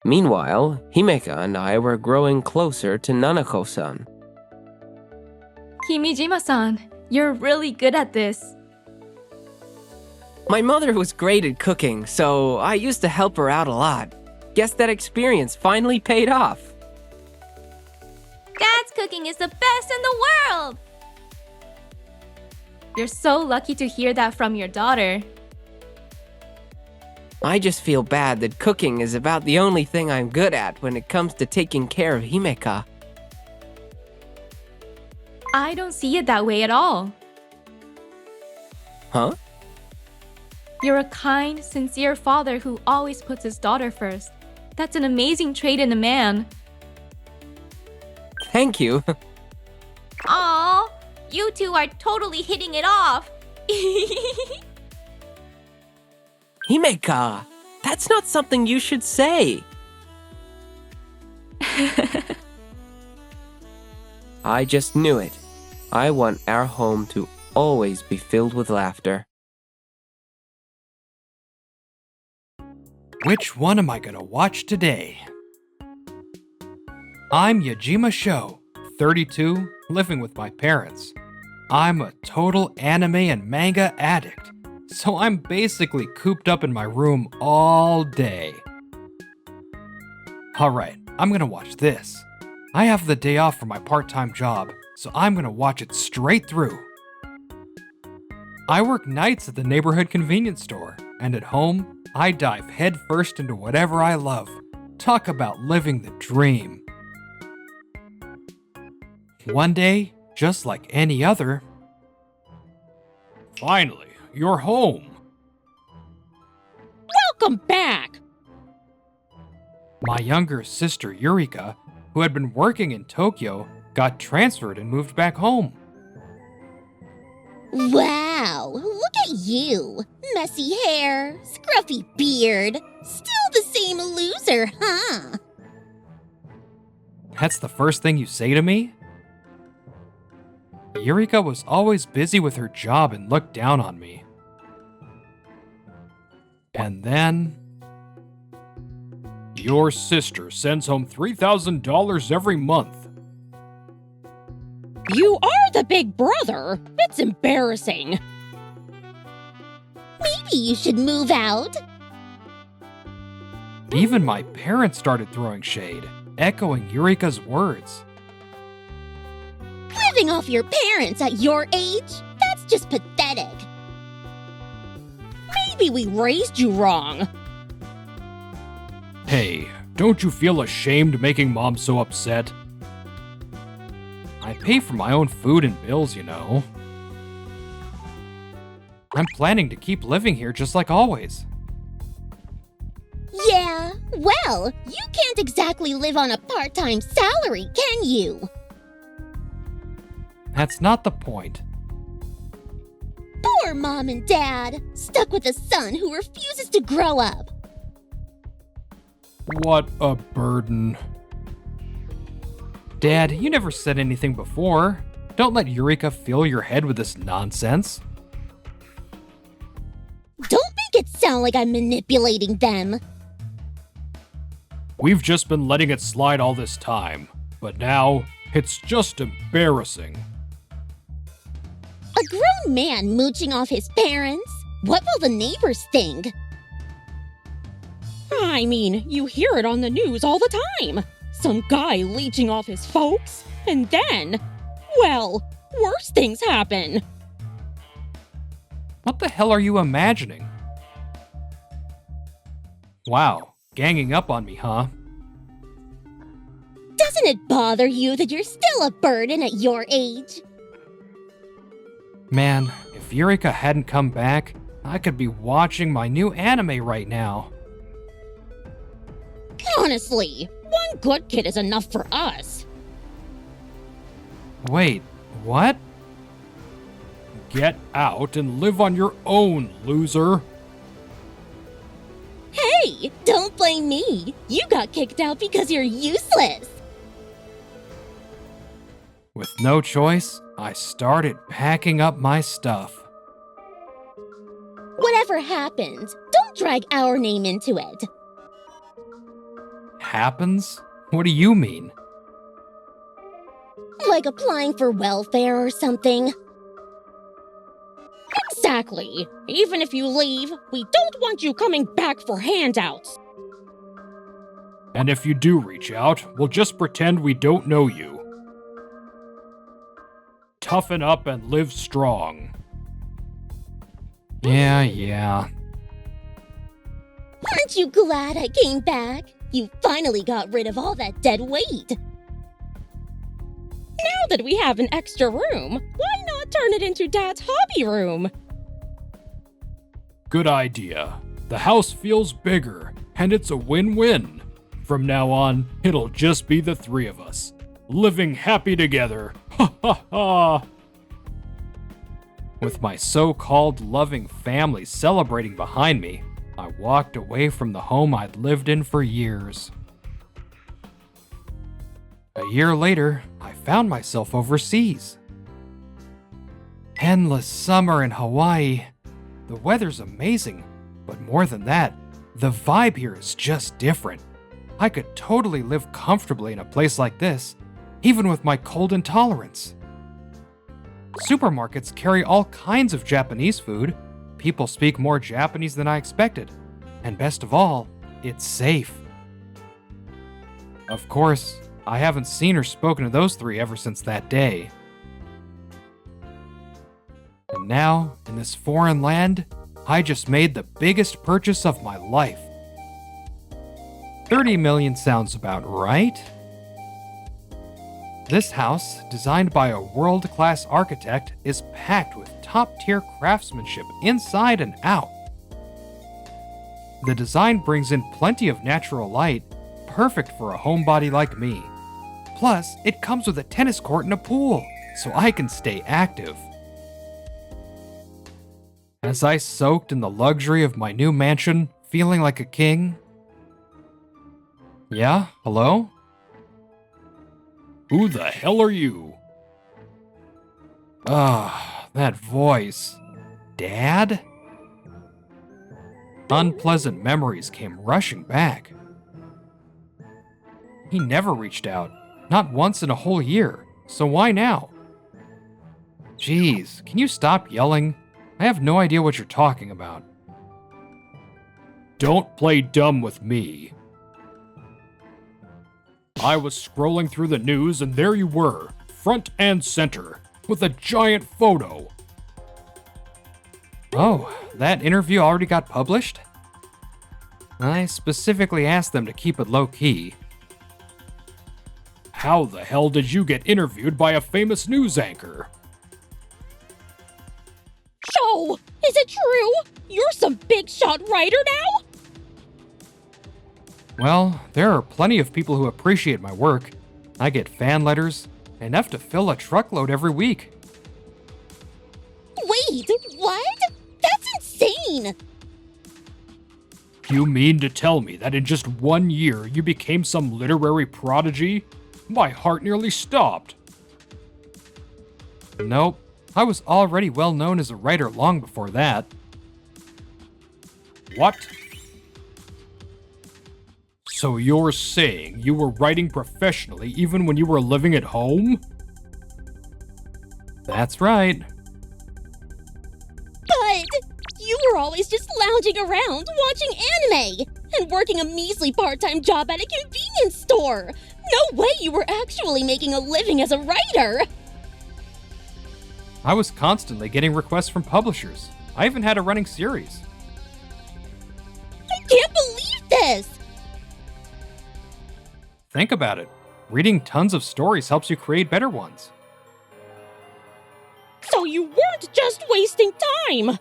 Meanwhile, Himeka and I were growing closer to Nanako-san. Kimijima-san, you're really good at this. My mother was great at cooking, so I used to help her out a lot. Guess that experience finally paid off. Dad's cooking is the best in the world! You're so lucky to hear that from your daughter. I just feel bad that cooking is about the only thing I'm good at when it comes to taking care of Himeka. I don't see it that way at all. Huh? You're a kind, sincere father who always puts his daughter first. That's an amazing trait in a man. Thank you. Aww, you two are totally hitting it off. Himeka, that's not something you should say. I just knew it. I want our home to always be filled with laughter. Which one am I gonna watch today? I'm Yajima Sho, 32, living with my parents. I'm a total anime and manga addict, so I'm basically cooped up in my room all day. Alright, I'm gonna watch this. I have the day off from my part-time job, so I'm gonna watch it straight through. I work nights at the neighborhood convenience store, and at home, I dive headfirst into whatever I love. Talk about living the dream. One day, just like any other... Finally, you're home! Welcome back! My younger sister Eureka, who had been working in Tokyo, got transferred and moved back home. Wow, look at you. Messy hair, scruffy beard. Still the same loser, huh? That's the first thing you say to me? Eureka was always busy with her job and looked down on me. And then... Your sister sends home $3,000 every month. You are the big brother. It's embarrassing. Maybe you should move out. Even my parents started throwing shade, echoing Eureka's words. Living off your parents at your age? That's just pathetic. Maybe we raised you wrong. Hey, don't you feel ashamed making Mom so upset? I pay for my own food and bills, you know. I'm planning to keep living here just like always. Yeah, well, you can't exactly live on a part-time salary, can you? That's not the point. Poor Mom and Dad, stuck with a son who refuses to grow up. What a burden. Dad, you never said anything before. Don't let Eureka fill your head with this nonsense. Don't make it sound like I'm manipulating them. We've just been letting it slide all this time, but now it's just embarrassing. A grown man mooching off his parents? What will the neighbors think? I mean, you hear it on the news all the time. Some guy leeching off his folks, and then, well, worse things happen. What the hell are you imagining? Wow, ganging up on me, huh? Doesn't it bother you that you're still a burden at your age? Man, if Eureka hadn't come back, I could be watching my new anime right now. Honestly, one good kid is enough for us. Wait, what? Get out and live on your own, loser. Hey, don't blame me. You got kicked out because you're useless. With no choice, I started packing up my stuff. Whatever happens, don't drag our name into it. Happens? What do you mean? Like applying for welfare or something. Exactly. Even if you leave, we don't want you coming back for handouts. And if you do reach out, we'll just pretend we don't know you. toughen up and live strong. Yeah. Aren't you glad I came back? You finally got rid of all that dead weight. Now that we have an extra room, why not turn it into Dad's hobby room? Good idea. The house feels bigger, and it's a win-win. From now on, it'll just be the three of us, living happy together. Ha ha ha! With my so-called loving family celebrating behind me, I walked away from the home I'd lived in for years. A year later, I found myself overseas. Endless summer in Hawaii. The weather's amazing, but more than that, the vibe here is just different. I could totally live comfortably in a place like this, even with my cold intolerance. Supermarkets carry all kinds of Japanese food. People speak more Japanese than I expected. And best of all, it's safe. Of course, I haven't seen or spoken to those three ever since that day. And now, in this foreign land, I just made the biggest purchase of my life. 30 million sounds about right. This house, designed by a world-class architect, is packed with top-tier craftsmanship inside and out. The design brings in plenty of natural light, perfect for a homebody like me. Plus, it comes with a tennis court and a pool, so I can stay active. As I soaked in the luxury of my new mansion, feeling like a king. Yeah, hello? Who the hell are you? That voice. Dad? Unpleasant memories came rushing back. He never reached out, not once in a whole year, so why now? Jeez, can you stop yelling? I have no idea what you're talking about. Don't play dumb with me. I was scrolling through the news and there you were, front and center, with a giant photo. Oh, that interview already got published? I specifically asked them to keep it low-key. How the hell did you get interviewed by a famous news anchor? Joe, is it true? You're some big shot writer now? Well, there are plenty of people who appreciate my work. I get fan letters, enough to fill a truckload every week. Wait, what? That's insane! You mean to tell me that in just 1 year you became some literary prodigy? My heart nearly stopped. Nope, I was already well known as a writer long before that. What? So you're saying you were writing professionally even when you were living at home? That's right. But you were always just lounging around watching anime and working a measly part-time job at a convenience store. No way you were actually making a living as a writer. I was constantly getting requests from publishers. I even had a running series. I can't believe this! Think about it. Reading tons of stories helps you create better ones. So you weren't just wasting time!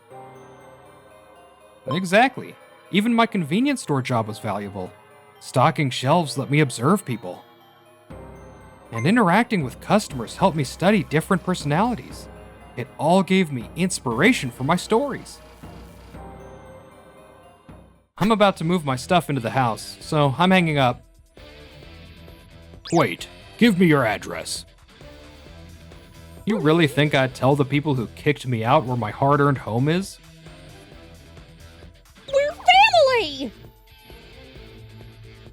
Exactly. Even my convenience store job was valuable. Stocking shelves let me observe people. And interacting with customers helped me study different personalities. It all gave me inspiration for my stories. I'm about to move my stuff into the house, so I'm hanging up. Wait, give me your address. You really think I'd tell the people who kicked me out where my hard-earned home is? We're family!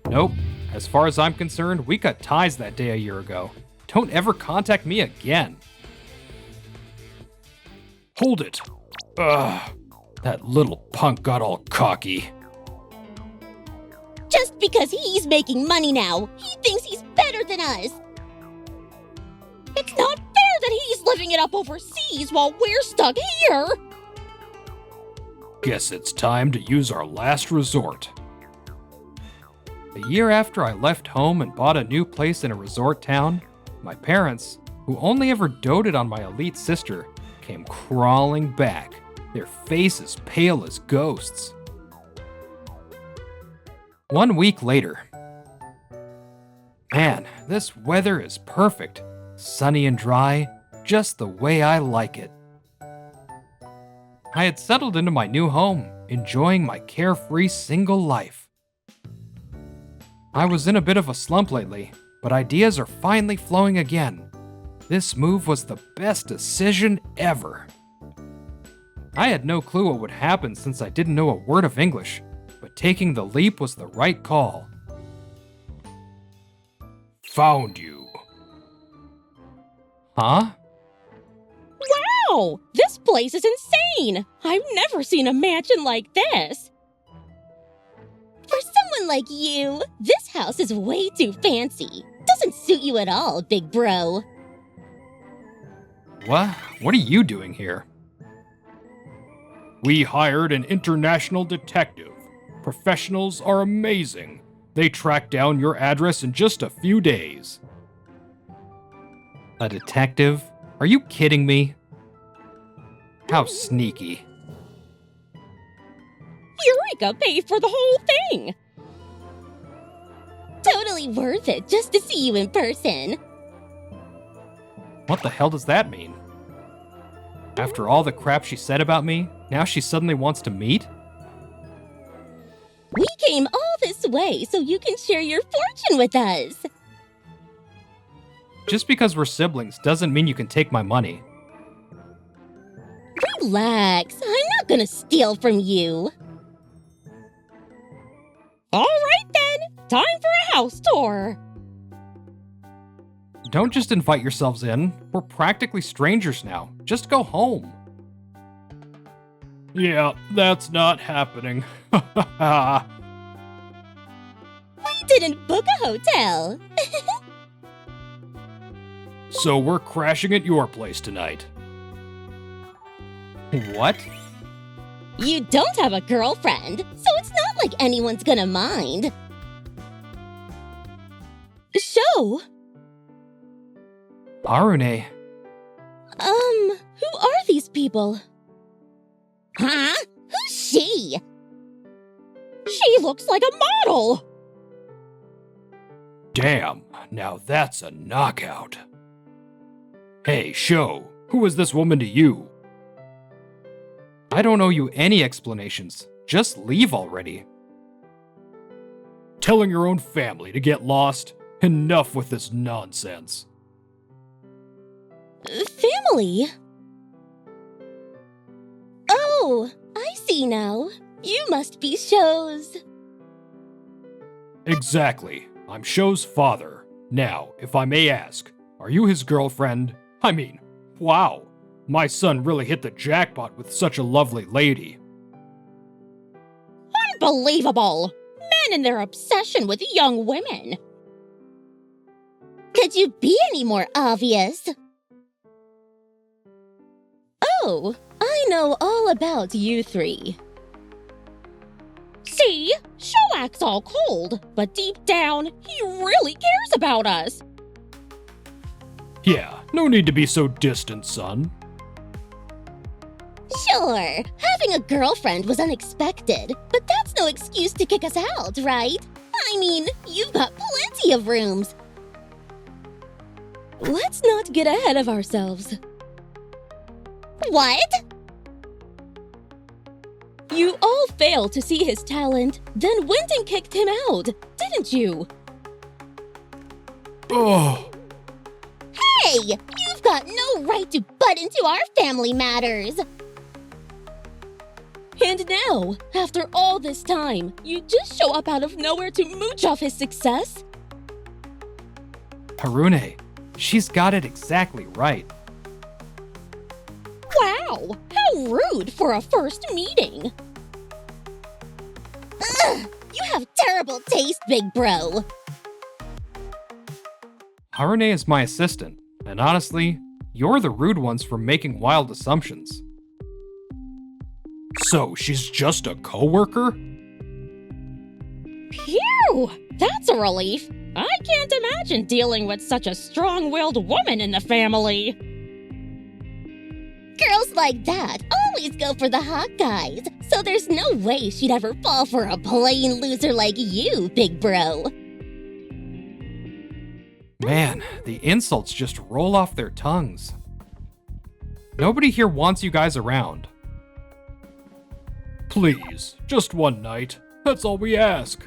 Nope. As far as I'm concerned, we cut ties that day a year ago. Don't ever contact me again. Hold it. Ugh. That little punk got all cocky. Just because he's making money now, he thinks he's better than us. It's not fair Then he's living it up overseas while we're stuck here! Guess it's time to use our last resort. A year after I left home and bought a new place in a resort town, my parents, who only ever doted on my elite sister, came crawling back, their faces pale as ghosts. 1 week later. Man, this weather is perfect. Sunny and dry, just the way I like it. I had settled into my new home, enjoying my carefree single life. I was in a bit of a slump lately, but ideas are finally flowing again. This move was the best decision ever. I had no clue what would happen since I didn't know a word of English, but taking the leap was the right call. Found you. Huh? Wow! This place is insane! I've never seen a mansion like this! For someone like you, this house is way too fancy. Doesn't suit you at all, big bro. What are you doing here? We hired an international detective. Professionals are amazing. They tracked down your address in just a few days. A detective? Are you kidding me? How sneaky. Eureka paid for the whole thing! Totally worth it just to see you in person. What the hell does that mean? After all the crap she said about me, now she suddenly wants to meet? We came all this way so you can share your fortune with us. Just because we're siblings doesn't mean you can take my money. Relax, I'm not gonna steal from you. All right then, time for a house tour. Don't just invite yourselves in. We're practically strangers now. Just go home. Yeah, that's not happening. We didn't book a hotel. So we're crashing at your place tonight. What? You don't have a girlfriend, so it's not like anyone's gonna mind. Show. Arune. Who are these people? Huh? Who's she? She looks like a model! Damn, now that's a knockout. Hey, Sho, who is this woman to you? I don't owe you any explanations. Just leave already. Telling your own family to get lost? Enough with this nonsense. Family? Oh, I see now. You must be Sho's. Exactly. I'm Sho's father. Now, if I may ask, are you his girlfriend? I mean, wow. My son really hit the jackpot with such a lovely lady. Unbelievable! Men and their obsession with young women. Could you be any more obvious? Oh, I know all about you three. See? Sho acts all cold, but deep down, he really cares about us. Yeah, no need to be so distant, son. Sure, having a girlfriend was unexpected, but that's no excuse to kick us out, right? I mean, you've got plenty of rooms. Let's not get ahead of ourselves. What? You all failed to see his talent, then went and kicked him out, didn't you? Oh. Hey, you've got no right to butt into our family matters. And now, after all this time, you just show up out of nowhere to mooch off his success? Harune, she's got it exactly right. Wow, how rude for a first meeting. Ugh, you have terrible taste, big bro. Harune is my assistant, and honestly, You're the rude ones for making wild assumptions. So, she's just a coworker? Phew! That's a relief. I can't imagine dealing with such a strong-willed woman in the family. Girls like that always go for the hot guys, so there's no way she'd ever fall for a plain loser like you, big bro. Man, the insults just roll off their tongues. Nobody here wants you guys around. Please, just one night. That's all we ask.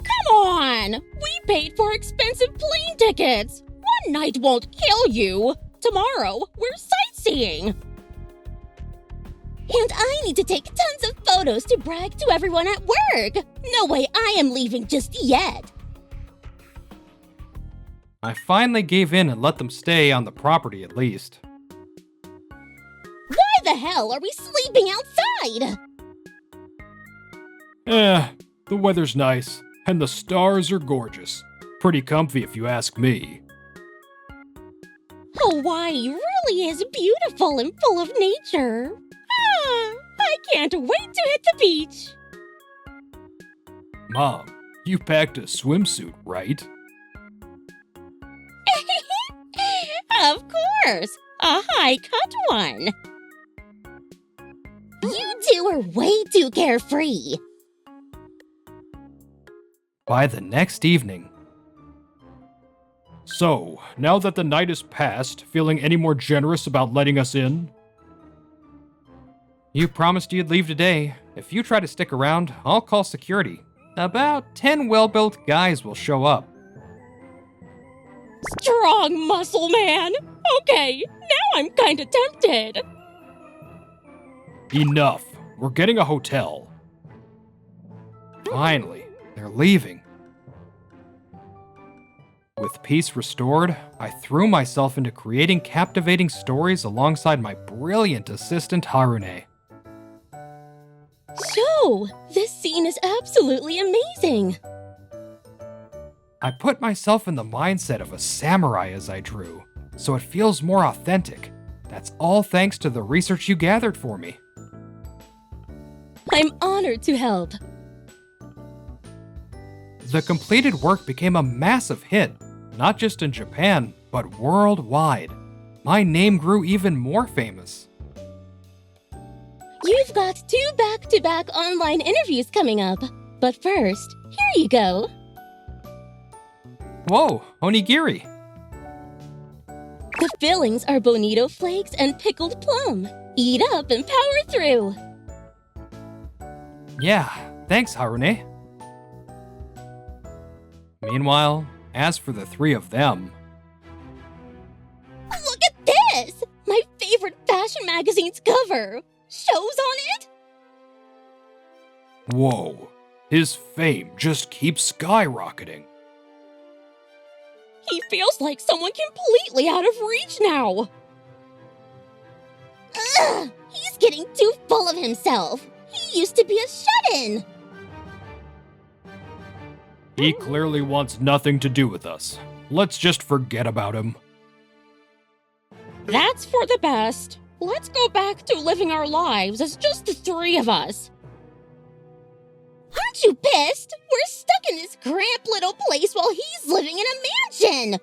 Come on! We paid for expensive plane tickets! One night won't kill you! Tomorrow, we're sightseeing! And I need to take tons of photos to brag to everyone at work! No way I am leaving just yet! I finally gave in and let them stay on the property at least. Why the hell are we sleeping outside? The weather's nice, and the stars are gorgeous. Pretty comfy if you ask me. Hawaii really is beautiful and full of nature. I can't wait to hit the beach. Mom, you packed a swimsuit, right? Of course, a high-cut one. You two are way too carefree. By the next evening. So, now that the night is past, feeling any more generous about letting us in? You promised you'd leave today. If you try to stick around, I'll call security. About 10 well-built guys will show up. Strong muscle man. Okay, now I'm kinda tempted. Enough. We're getting a hotel. Finally, they're leaving. With peace restored, I threw myself into creating captivating stories alongside my brilliant assistant Harune. So, this scene is absolutely amazing. I put myself in the mindset of a samurai as I drew, so it feels more authentic. That's all thanks to the research you gathered for me. I'm honored to help. The completed work became a massive hit, not just in Japan, but worldwide. My name grew even more famous. You've got 2 back-to-back online interviews coming up. But first, here you go. Whoa, onigiri! The fillings are bonito flakes and pickled plum. Eat up and power through. Yeah, thanks, Harune. Meanwhile, as for the 3 of them... Look at this! My favorite fashion magazine's cover. Shows on it? Whoa, his fame just keeps skyrocketing. He feels like someone completely out of reach now. Ugh! He's getting too full of himself. He used to be a shut-in. He clearly wants nothing to do with us. Let's just forget about him. That's for the best. Let's go back to living our lives as just the 3 of us. Aren't you pissed? We're stuck in this cramped little place while he's living in a mansion.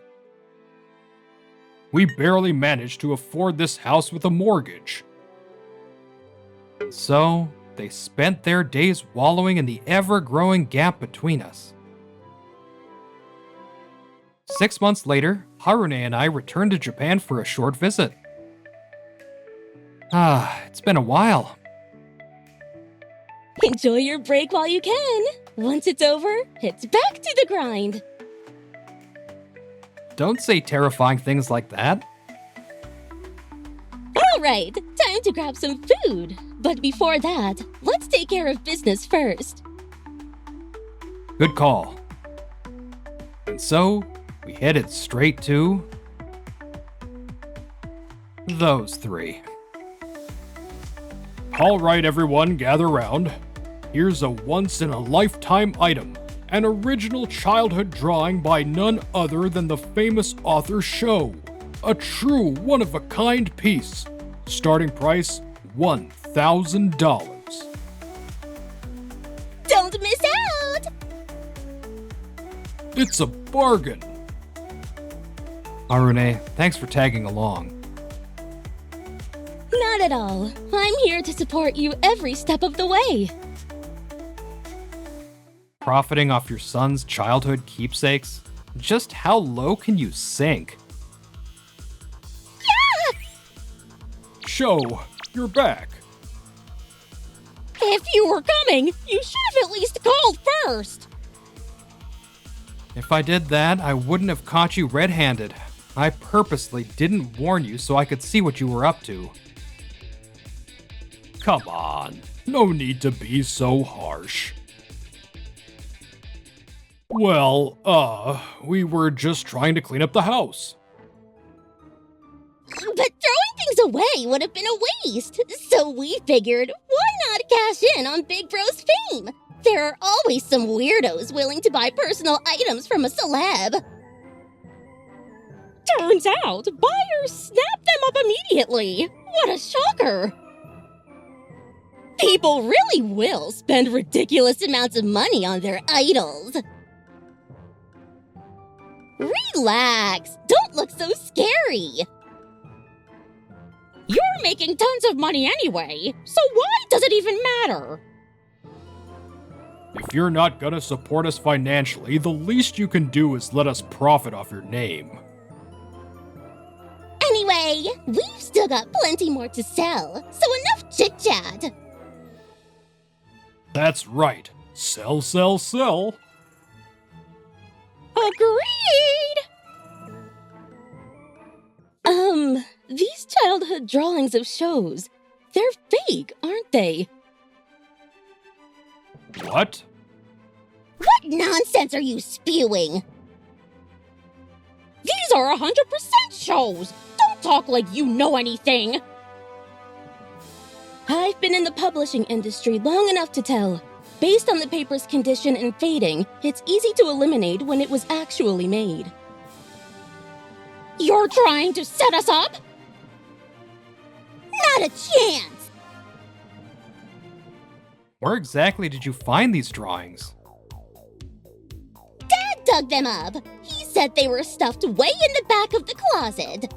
We barely managed to afford this house with a mortgage. So, they spent their days wallowing in the ever-growing gap between us. 6 months later, Harune and I returned to Japan for a short visit. It's been a while. Enjoy your break while you can. Once it's over, it's back to the grind. Don't say terrifying things like that. All right, time to grab some food. But before that, let's take care of business first. Good call. And so, we headed straight to... those 3. All right, everyone, gather round. Here's a once-in-a-lifetime item, an original childhood drawing by none other than the famous author Sho. A true one-of-a-kind piece. Starting price, $1,000. Don't miss out! It's a bargain. Arune, thanks for tagging along. Not at all. I'm here to support you every step of the way. Profiting off your son's childhood keepsakes? Just how low can you sink? Yeah! Sho, you're back. If you were coming, you should have at least called first. If I did that, I wouldn't have caught you red-handed. I purposely didn't warn you so I could see what you were up to. Come on, no need to be so harsh. Well, we were just trying to clean up the house. But throwing things away would have been a waste. So we figured, why not cash in on Big Bro's fame? There are always some weirdos willing to buy personal items from a celeb. Turns out, buyers snap them up immediately. What a shocker! People really will spend ridiculous amounts of money on their idols. Relax! Don't look so scary! You're making tons of money anyway, so why does it even matter? If you're not gonna support us financially, the least you can do is let us profit off your name. Anyway, we've still got plenty more to sell, so enough chit-chat. That's right. Sell, sell, sell. Agreed! These childhood drawings of shows, they're fake, aren't they? What? What nonsense are you spewing? These are 100% shows! Don't talk like you know anything! I've been in the publishing industry long enough to tell. Based on the paper's condition and fading, it's easy to eliminate when it was actually made. You're trying to set us up? Not a chance! Where exactly did you find these drawings? Dad dug them up. He said they were stuffed way in the back of the closet.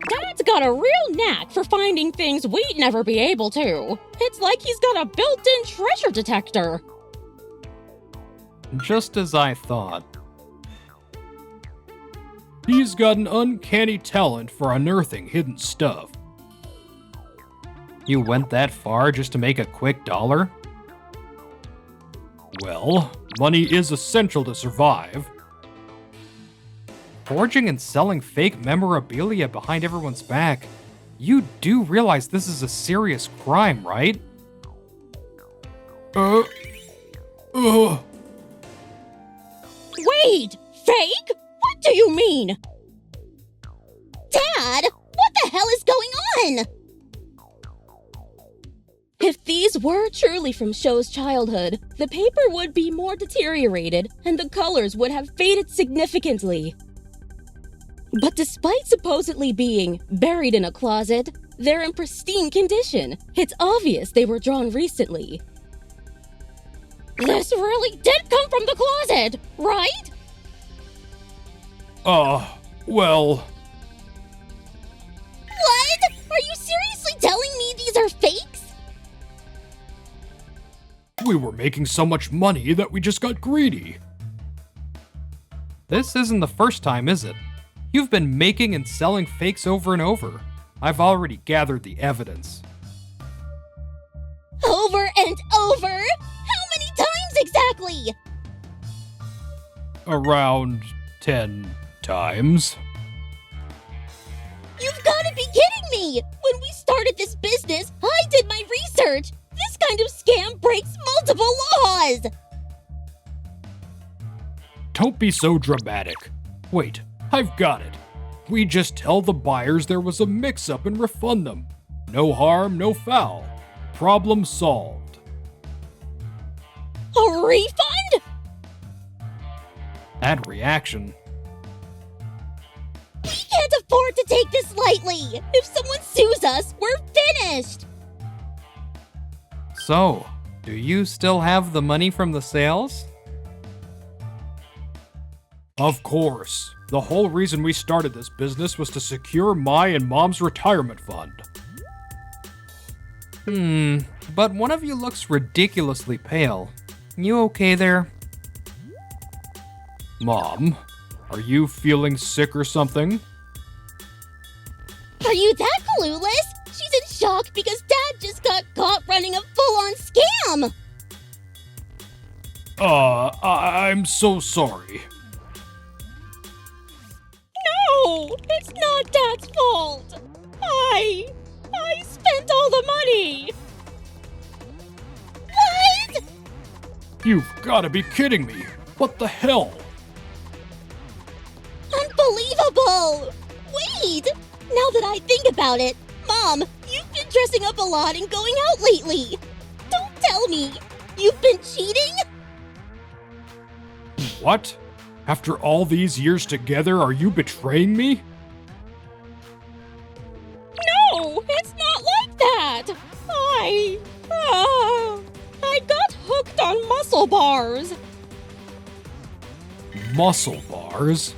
Dad's got a real knack for finding things we'd never be able to. It's like he's got a built-in treasure detector. Just as I thought. He's got an uncanny talent for unearthing hidden stuff. You went that far just to make a quick dollar? Well, money is essential to survive. Forging and selling fake memorabilia behind everyone's back. You do realize this is a serious crime, right? Wait! Fake? What do you mean? Dad, what the hell is going on? If these were truly from Sho's childhood, the paper would be more deteriorated and the colors would have faded significantly. But despite supposedly being buried in a closet, they're in pristine condition. It's obvious they were drawn recently. This really did come from the closet, right? Well... What? Are you seriously telling me these are fakes? We were making so much money that we just got greedy. This isn't the first time, is it? You've been making and selling fakes over and over. I've already gathered the evidence. Over and over? How many times exactly? Around 10 times. You've got to be kidding me! When we started this business, I did my research! This kind of scam breaks multiple laws! Don't be so dramatic. Wait, I've got it. We just tell the buyers there was a mix-up and refund them. No harm, no foul. Problem solved. A refund? That reaction. afford to take this lightly. If someone sues us, we're finished. So, do you still have the money from the sales? Of course. The whole reason we started this business was to secure my and Mom's retirement fund. But one of you looks ridiculously pale. You okay there? Mom, are you feeling sick or something? Are you that clueless? She's in shock because Dad just got caught running a full-on scam! I'm so sorry. No, it's not Dad's fault. I spent all the money. What? You've gotta be kidding me. What the hell? Unbelievable! Wait! Now that I think about it, Mom, you've been dressing up a lot and going out lately. Don't tell me. You've been cheating? What? After all these years together, are you betraying me? No, it's not like that. I got hooked on muscle bars. Muscle bars?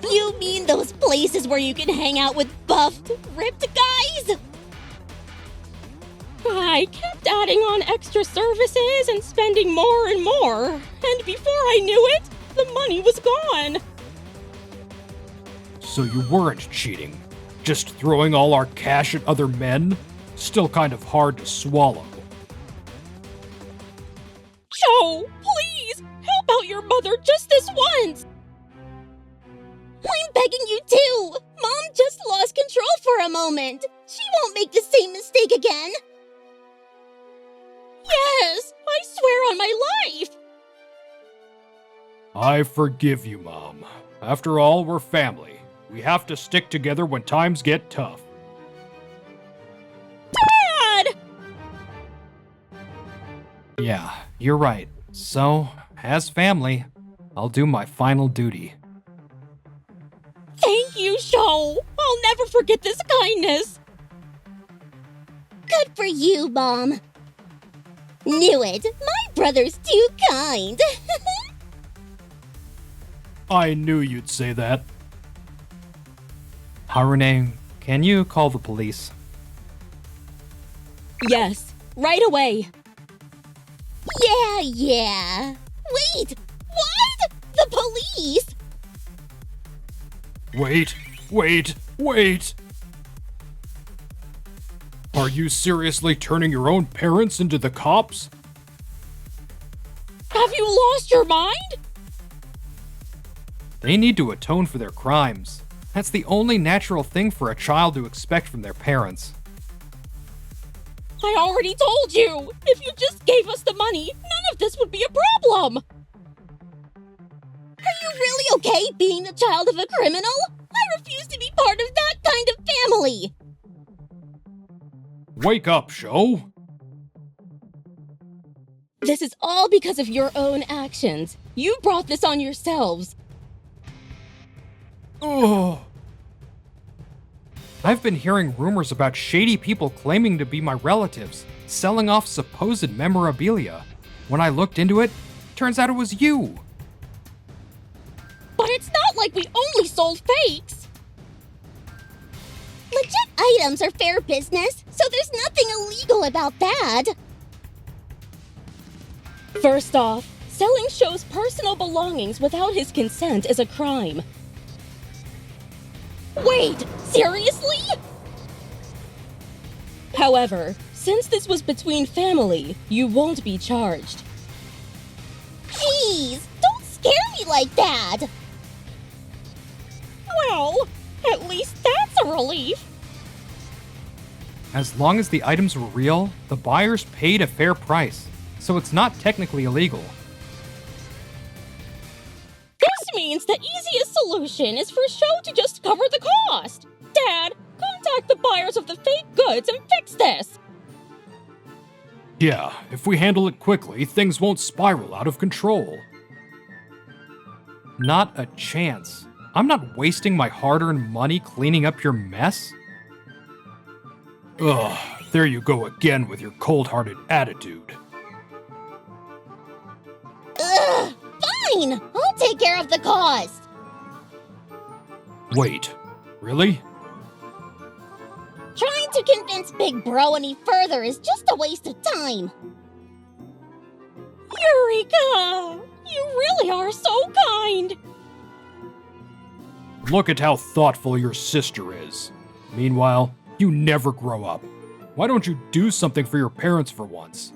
You mean those places where you can hang out with buffed, ripped guys? I kept adding on extra services and spending more and more. And before I knew it, the money was gone. So you weren't cheating, just throwing all our cash at other men? Still kind of hard to swallow. Joe, please, help out your mother just this once. I'm begging you too. Mom just lost control for a moment. She won't make the same mistake again. Yes, I swear on my life. I forgive you, Mom. After all, we're family. We have to stick together when times get tough. Dad! Yeah, you're right. So, as family, I'll do my final duty. Thank you, Joe. I'll never forget this kindness. Good for you, Mom. Knew it. My brother's too kind. I knew you'd say that. Harune, can you call the police? Yes, right away. Yeah. Wait, what? The police? Wait! Are you seriously turning your own parents into the cops? Have you lost your mind? They need to atone for their crimes. That's the only natural thing for a child to expect from their parents. I already told you! If you just gave us the money, none of this would be a problem! Are you really okay being the child of a criminal? I refuse to be part of that kind of family! Wake up, Sho! This is all because of your own actions. You brought this on yourselves. Ugh. I've been hearing rumors about shady people claiming to be my relatives, selling off supposed memorabilia. When I looked into it, turns out it was you. But it's not like we only sold fakes! Legit items are fair business, so there's nothing illegal about that. First off, selling Sho's personal belongings without his consent is a crime. Wait, seriously? However, since this was between family, you won't be charged. Please, don't scare me like that! Well, at least that's a relief. As long as the items were real, the buyers paid a fair price, so it's not technically illegal. This means the easiest solution is for Sho to just cover the cost. Dad, contact the buyers of the fake goods and fix this. Yeah, if we handle it quickly, things won't spiral out of control. Not a chance. I'm not wasting my hard-earned money cleaning up your mess. Ugh, there you go again with your cold-hearted attitude. Ugh, fine! I'll take care of the cost! Wait, really? Trying to convince Big Bro any further is just a waste of time. Eureka! You really are so kind! Look at how thoughtful your sister is. Meanwhile, you never grow up. Why don't you do something for your parents for once?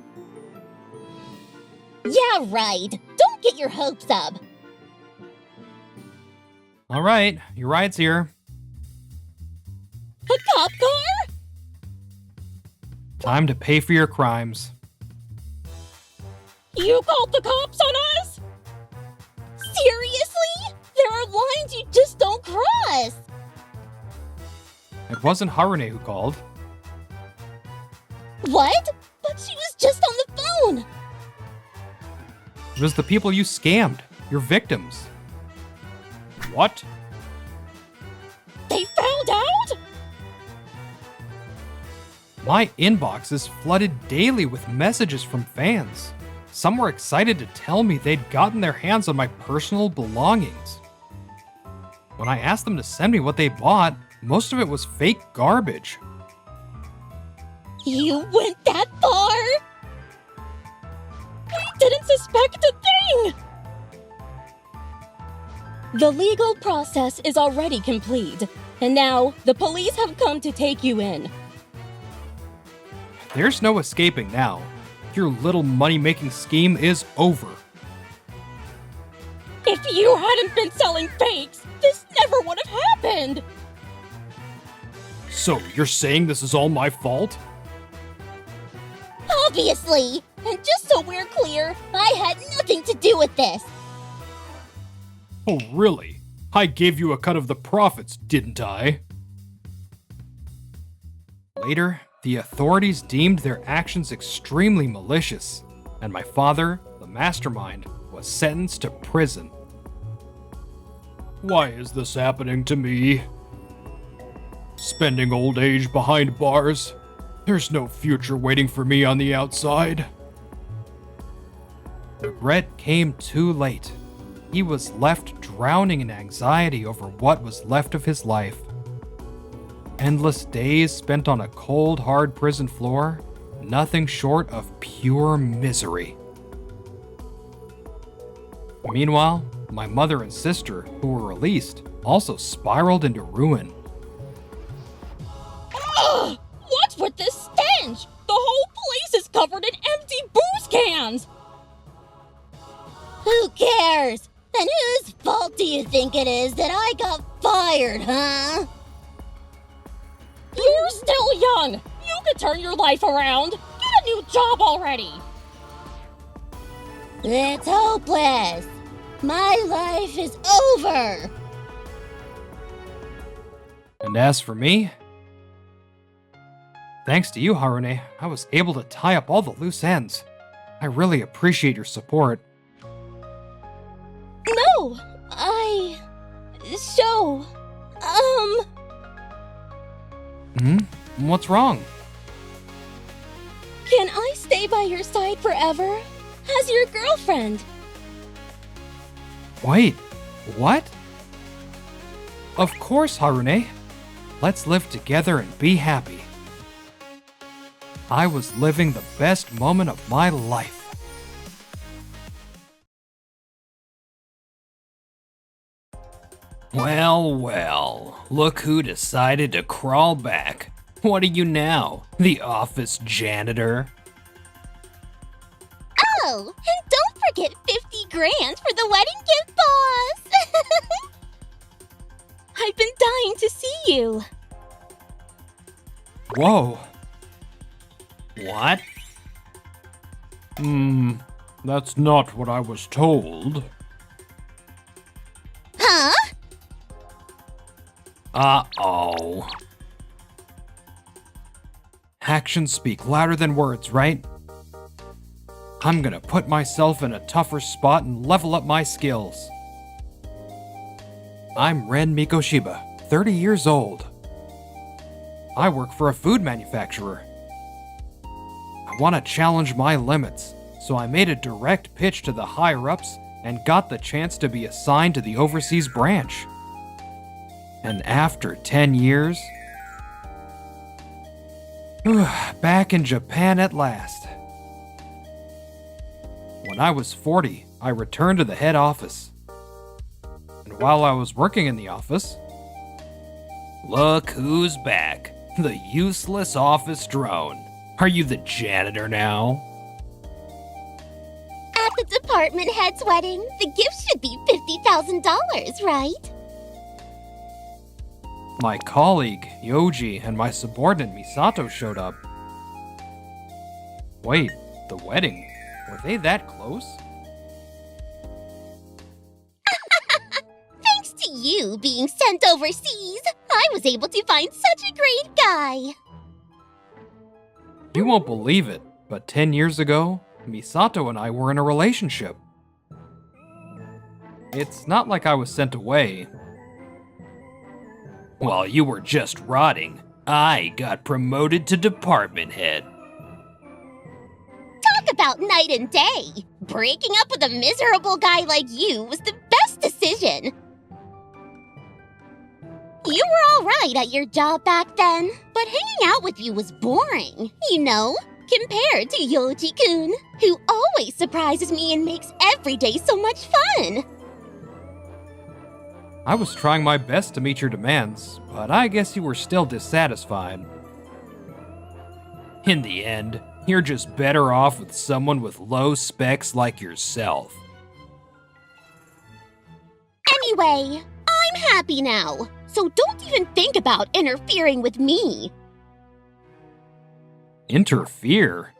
Yeah, right. Don't get your hopes up. All right, your ride's here. A cop car? Time to pay for your crimes. You called the cops on us? Seriously? There are lines you just don't cross. It wasn't Harune who called. What? But she was just on the phone. It was the people you scammed, your victims. What? They found out? My inbox is flooded daily with messages from fans. Some were excited to tell me they'd gotten their hands on my personal belongings. When I asked them to send me what they bought, most of it was fake garbage. You went that far? We didn't suspect a thing! The legal process is already complete, and now the police have come to take you in. There's no escaping now. Your little money-making scheme is over. If you hadn't been selling fakes, this never would have happened! So, you're saying this is all my fault? Obviously! And just so we're clear, I had nothing to do with this! Oh, really? I gave you a cut of the profits, didn't I? Later, the authorities deemed their actions extremely malicious, and my father, the mastermind, was sentenced to prison. Why is this happening to me? Spending old age behind bars? There's no future waiting for me on the outside. Regret came too late. He was left drowning in anxiety over what was left of his life. Endless days spent on a cold, hard prison floor, nothing short of pure misery. Meanwhile, my mother and sister, who were released, also spiraled into ruin. Ugh! What's with this stench? The whole place is covered in empty booze cans! Who cares? And whose fault do you think it is that I got fired, huh? You're still young! You could turn your life around! Get a new job already! It's hopeless! My life is over! And as for me, thanks to you, Harune, I was able to tie up all the loose ends. I really appreciate your support. No! What's wrong? Can I stay by your side forever? As your girlfriend? Wait, what? Of course, Harune. Let's live together and be happy. I was living the best moment of my life. Well, well, look who decided to crawl back. What are you now, the office janitor? Oh, and don't forget 50 grand for the wedding gift, boss! I've been dying to see you. Whoa. What? That's not what I was told. Huh? Uh-oh. Actions speak louder than words, right? I'm gonna put myself in a tougher spot and level up my skills. I'm Ren Mikoshiba, 30 years old. I work for a food manufacturer. I want to challenge my limits, so I made a direct pitch to the higher-ups and got the chance to be assigned to the overseas branch. And after 10 years... back in Japan at last. When I was 40, I returned to the head office. And while I was working in the office... Look who's back. The useless office drone. Are you the janitor now? At the department head's wedding, the gift should be $50,000, right? My colleague, Yoji, and my subordinate, Misato, showed up. Wait, the wedding? Were they that close? Thanks to you being sent overseas, I was able to find such a great guy. You won't believe it, but 10 years ago, Misato and I were in a relationship. It's not like I was sent away. While you were just rotting, I got promoted to department head. Talk about night and day. Breaking up with a miserable guy like you was the best decision. You were all right at your job back then, but hanging out with you was boring, you know, compared to Yoji-kun, who always surprises me and makes every day so much fun. I was trying my best to meet your demands, but I guess you were still dissatisfied. In the end, you're just better off with someone with low specs like yourself. Anyway, I'm happy now, so don't even think about interfering with me. Interfere?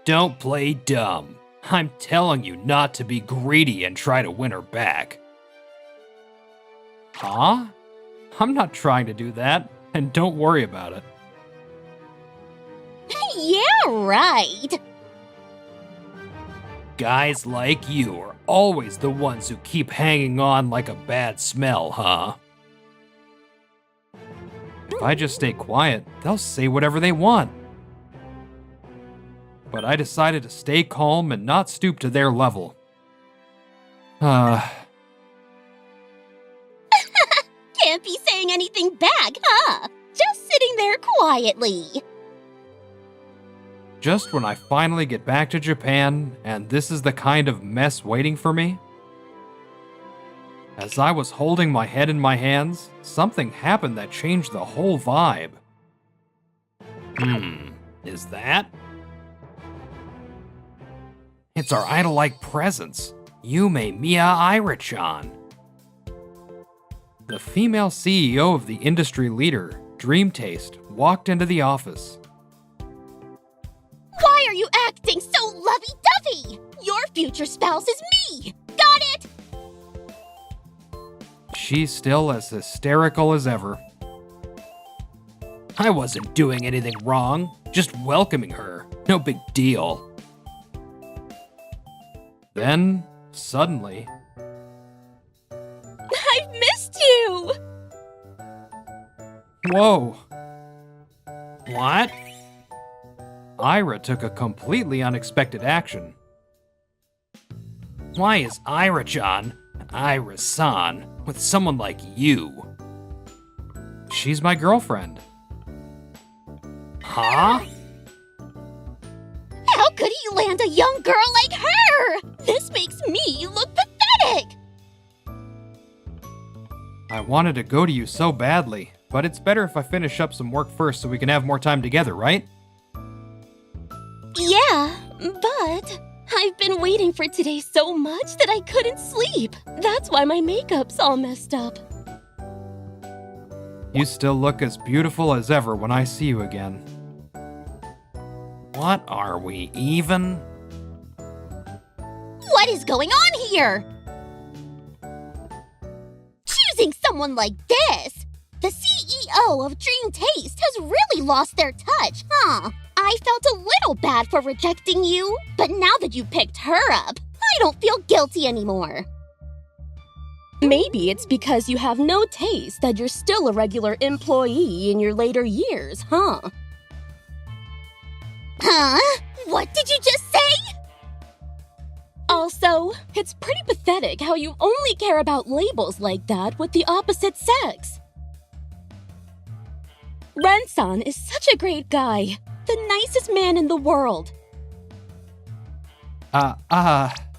Don't play dumb. I'm telling you not to be greedy and try to win her back. Huh? I'm not trying to do that, and don't worry about it. Yeah, right. Guys like you are always the ones who keep hanging on like a bad smell, huh? If I just stay quiet, they'll say whatever they want. But I decided to stay calm and not stoop to their level. Can't be saying anything back, huh? Just sitting there quietly. Just when I finally get back to Japan, and this is the kind of mess waiting for me? As I was holding my head in my hands, something happened that changed the whole vibe. Is that? It's our idol-like presence, Yume Mia Ira-chan. The female CEO of the industry leader, Dream Taste, walked into the office. Why are you acting so lovey-dovey? Your future spouse is me! Got it? She's still as hysterical as ever. I wasn't doing anything wrong, just welcoming her. No big deal. Then, suddenly... I've missed you! Whoa. What? Ira took a completely unexpected action. Why is Ira-chan, Ira-san, with someone like you? She's my girlfriend. Huh? How could he land a young girl like her? This makes me look pathetic! I wanted to go to you so badly, but it's better if I finish up some work first so we can have more time together, right? Yeah, but I've been waiting for today so much that I couldn't sleep. That's why my makeup's all messed up. You still look as beautiful as ever when I see you again. What are we, even? What is going on here? Choosing someone like this? The CEO of Dream Taste has really lost their touch, huh? I felt a little bad for rejecting you, but now that you picked her up, I don't feel guilty anymore. Maybe it's because you have no taste that you're still a regular employee in your later years, huh? Huh? What did you just say? Also, it's pretty pathetic how you only care about labels like that with the opposite sex. Ren-san is such a great guy. The nicest man in the world.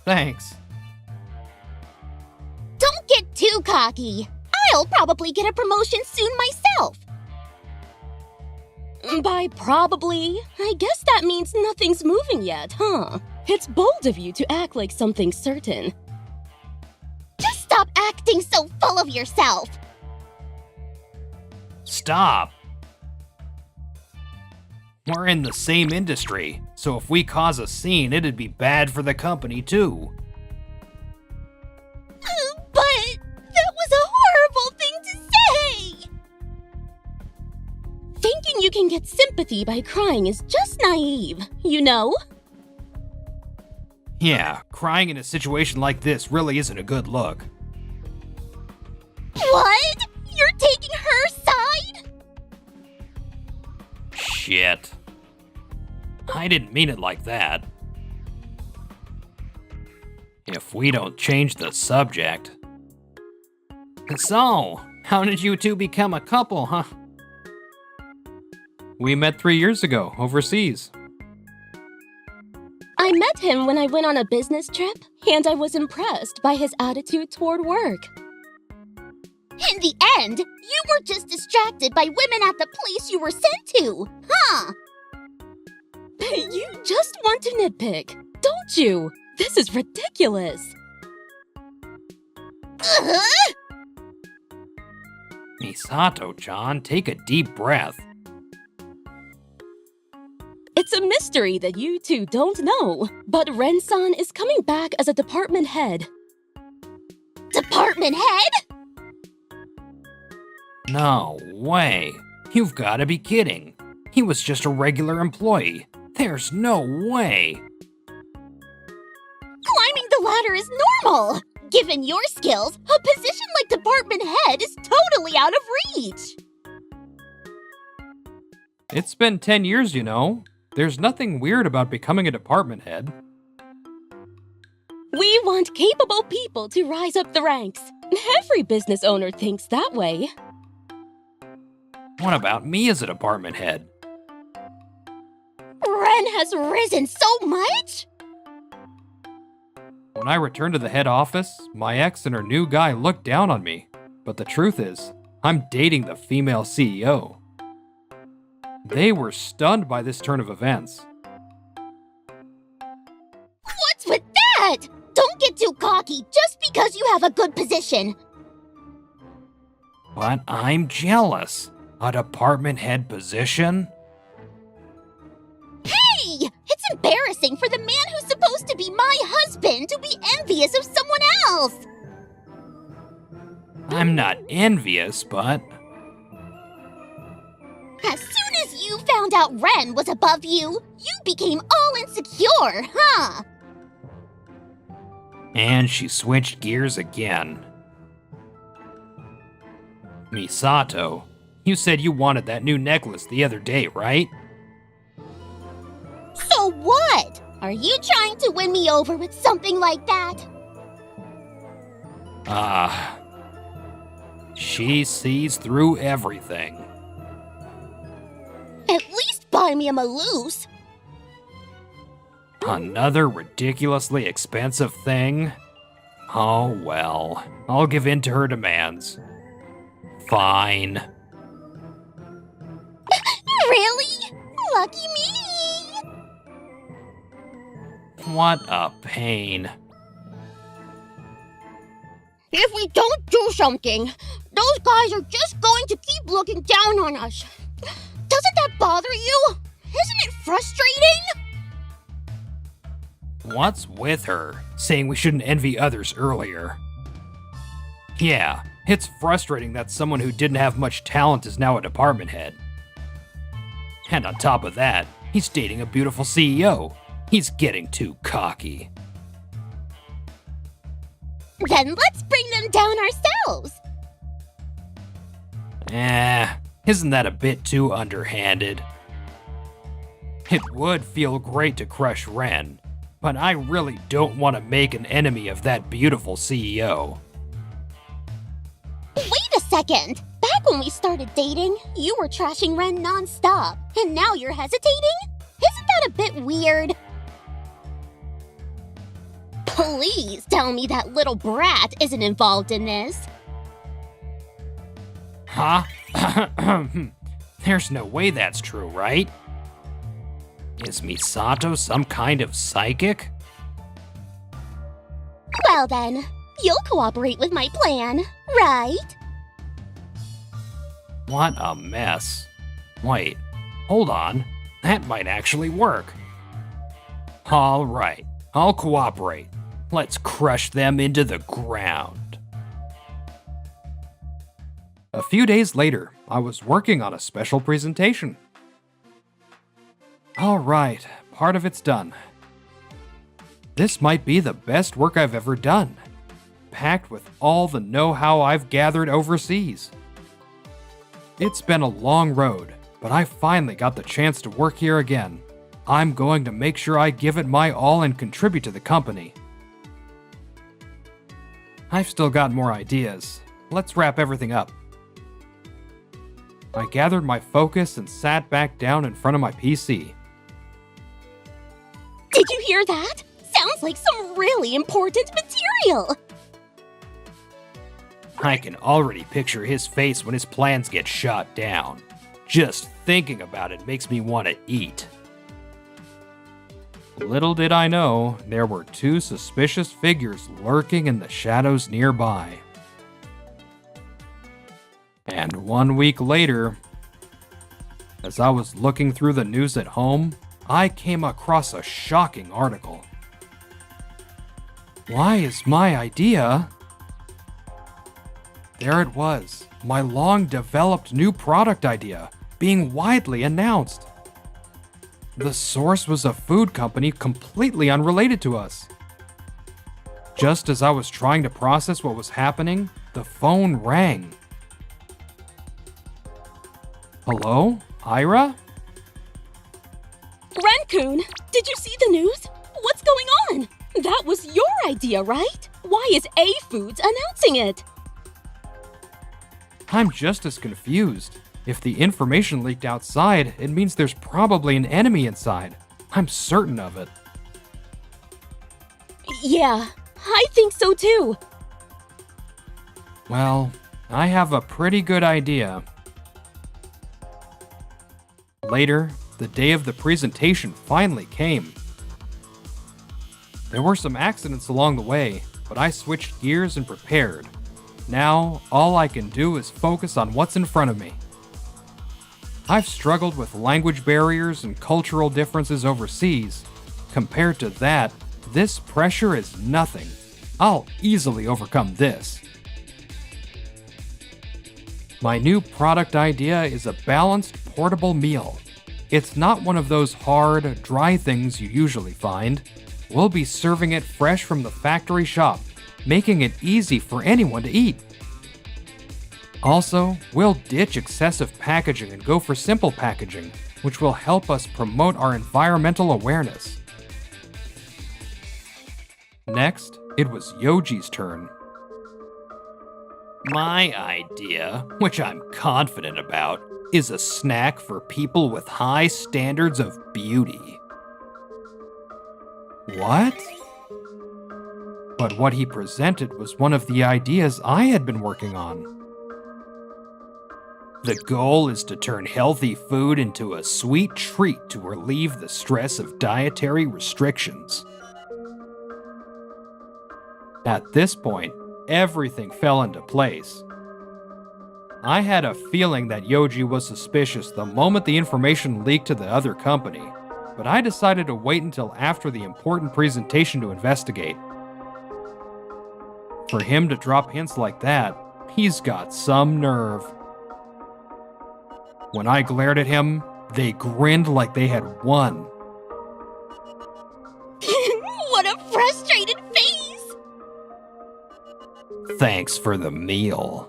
Thanks. Don't get too cocky. I'll probably get a promotion soon myself. By probably, I guess that means nothing's moving yet, huh? It's bold of you to act like something's certain. Just stop acting so full of yourself. Stop. We're in the same industry, so if we cause a scene, it'd be bad for the company too. But that was a horrible thing to say! Thinking you can get sympathy by crying is just naive, you know? Yeah, crying in a situation like this really isn't a good look. What? You're taking her side? Shit. I didn't mean it like that. If we don't change the subject. So, how did you two become a couple, huh? We met 3 years ago, overseas. I met him when I went on a business trip, and I was impressed by his attitude toward work. In the end, you were just distracted by women at the place you were sent to, huh? You just want to nitpick, don't you? This is ridiculous. Misato-chan, take a deep breath. It's a mystery that you two don't know, but Ren-san is coming back as a department head. Department head? No way. You've gotta be kidding. He was just a regular employee. There's no way. Climbing the ladder is normal. Given your skills, a position like department head is totally out of reach. It's been 10 years, you know. There's nothing weird about becoming a department head. We want capable people to rise up the ranks. Every business owner thinks that way. What about me as a department head? Ren has risen so much? When I returned to the head office, my ex and her new guy looked down on me. But the truth is, I'm dating the female CEO. They were stunned by this turn of events. What's with that? Don't get too cocky just because you have a good position. But I'm jealous. A department head position? Hey! It's embarrassing for the man who's supposed to be my husband to be envious of someone else! I'm not envious, but... As soon as you found out Ren was above you, you became all insecure, huh? And she switched gears again. Misato, you said you wanted that new necklace the other day, right? So what? Are you trying to win me over with something like that? She sees through everything. At least buy me a maloose. Another ridiculously expensive thing? Oh well, I'll give in to her demands. Fine. Really? Lucky me! What a pain. If we don't do something, those guys are just going to keep looking down on us. Doesn't that bother you? Isn't it frustrating? What's with her, saying we shouldn't envy others earlier? Yeah, it's frustrating that someone who didn't have much talent is now a department head. And on top of that, he's dating a beautiful CEO. He's getting too cocky. Then let's bring them down ourselves. Isn't that a bit too underhanded? It would feel great to crush Ren, but I really don't want to make an enemy of that beautiful CEO. Wait a second! Back when we started dating, you were trashing Ren non-stop, and now you're hesitating? Isn't that a bit weird? Please tell me that little brat isn't involved in this. Huh? There's no way that's true, right? Is Misato some kind of psychic? Well then, you'll cooperate with my plan, right? What a mess. Wait, hold on. That might actually work. All right, I'll cooperate. Let's crush them into the ground. A few days later, I was working on a special presentation. All right, part of it's done. This might be the best work I've ever done, packed with all the know-how I've gathered overseas. It's been a long road, but I finally got the chance to work here again. I'm going to make sure I give it my all and contribute to the company. I've still got more ideas. Let's wrap everything up. I gathered my focus and sat back down in front of my PC. Did you hear that? Sounds like some really important material! I can already picture his face when his plans get shot down. Just thinking about it makes me want to eat. Little did I know, there were two suspicious figures lurking in the shadows nearby. And 1 week later, as I was looking through the news at home, I came across a shocking article. Why is my idea? There it was, my long-developed new product idea, being widely announced. The source was a food company completely unrelated to us. Just as I was trying to process what was happening, the phone rang. Hello? Ira? Ren-kun, did you see the news? What's going on? That was your idea, right? Why is A Foods announcing it? I'm just as confused. If the information leaked outside, it means there's probably an enemy inside. I'm certain of it. Yeah, I think so too. Well, I have a pretty good idea. Later, the day of the presentation finally came. There were some accidents along the way, but I switched gears and prepared. Now, all I can do is focus on what's in front of me. I've struggled with language barriers and cultural differences overseas. Compared to that, this pressure is nothing. I'll easily overcome this. My new product idea is a balanced, portable meal. It's not one of those hard, dry things you usually find. We'll be serving it fresh from the factory shop, making it easy for anyone to eat. Also, we'll ditch excessive packaging and go for simple packaging, which will help us promote our environmental awareness. Next, it was Yoji's turn. My idea, which I'm confident about, is a snack for people with high standards of beauty. What? But what he presented was one of the ideas I had been working on. The goal is to turn healthy food into a sweet treat to relieve the stress of dietary restrictions. At this point, everything fell into place. I had a feeling that Yoji was suspicious the moment the information leaked to the other company, but I decided to wait until after the important presentation to investigate. For him to drop hints like that, he's got some nerve. When I glared at him, they grinned like they had won. What a frustrated face! Thanks for the meal.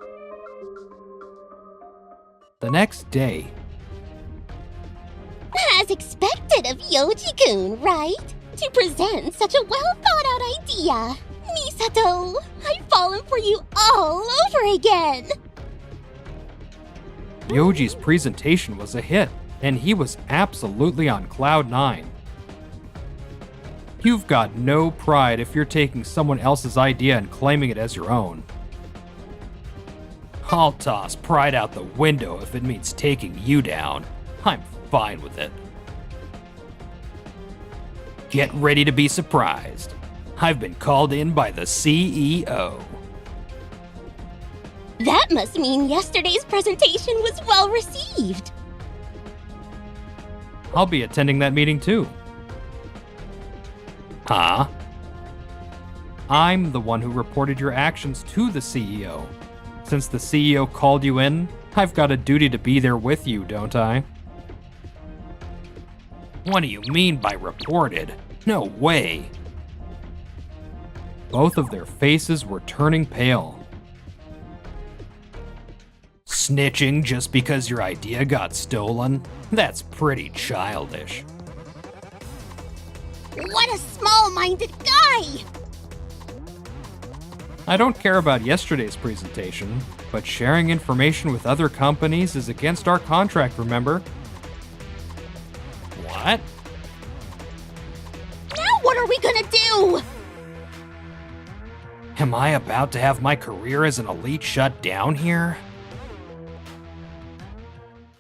The next day, As expected of Yoji-kun, right? To present such a well-thought-out idea. Misato, I've fallen for you all over again. Yoji's presentation was a hit, and he was absolutely on cloud 9. You've got no pride if you're taking someone else's idea and claiming it as your own. I'll toss pride out the window if it means taking you down. I'm fine with it. Get ready to be surprised. I've been called in by the CEO. That must mean yesterday's presentation was well received. I'll be attending that meeting too. Huh? I'm the one who reported your actions to the CEO. Since the CEO called you in, I've got a duty to be there with you, don't I? What do you mean by reported? No way. Both of their faces were turning pale. Snitching just because your idea got stolen? That's pretty childish. What a small-minded guy! I don't care about yesterday's presentation, but sharing information with other companies is against our contract, remember? What? Now what are we gonna do? Am I about to have my career as an elite shut down here?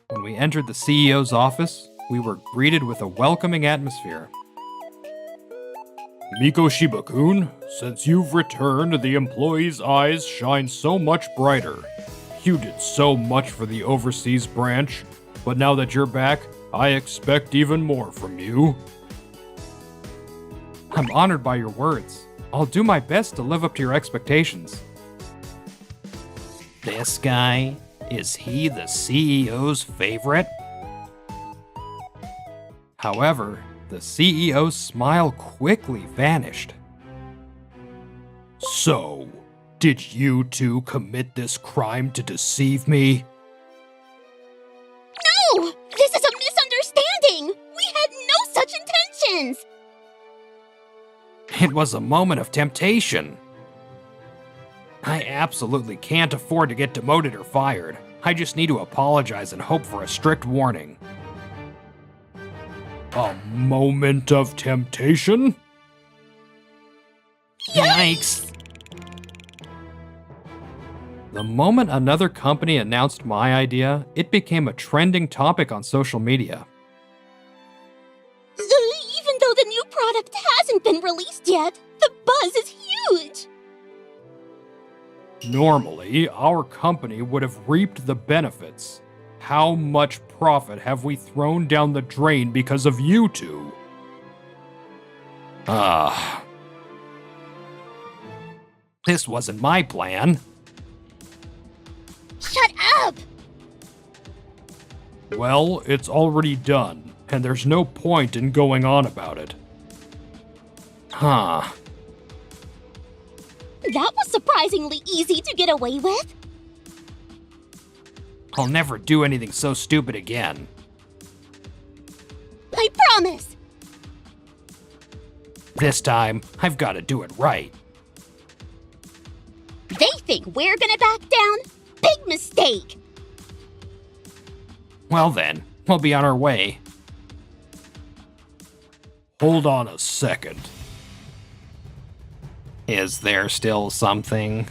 When we entered the CEO's office, we were greeted with a welcoming atmosphere. Miko Shiba-kun, since you've returned, the employees' eyes shine so much brighter. You did so much for the overseas branch, but now that you're back, I expect even more from you. I'm honored by your words. I'll do my best to live up to your expectations. This guy? Is he the CEO's favorite? However, the CEO's smile quickly vanished. So, did you two commit this crime to deceive me? No! This is a misunderstanding! We had no such intentions! It was a moment of temptation. I absolutely can't afford to get demoted or fired. I just need to apologize and hope for a strict warning. A moment of temptation? Yikes! The moment another company announced my idea, it became a trending topic on social media. Even though the new product hasn't been released yet, the buzz is huge! Normally, our company would have reaped the benefits. How much profit have we thrown down the drain because of you two? This wasn't my plan. Shut up! Well, it's already done, and there's no point in going on about it. Huh. That was surprisingly easy to get away with. I'll never do anything so stupid again. I promise! This time, I've got to do it right. They think we're gonna back down? Big mistake! Well then, we'll be on our way. Hold on a second. Is there still something?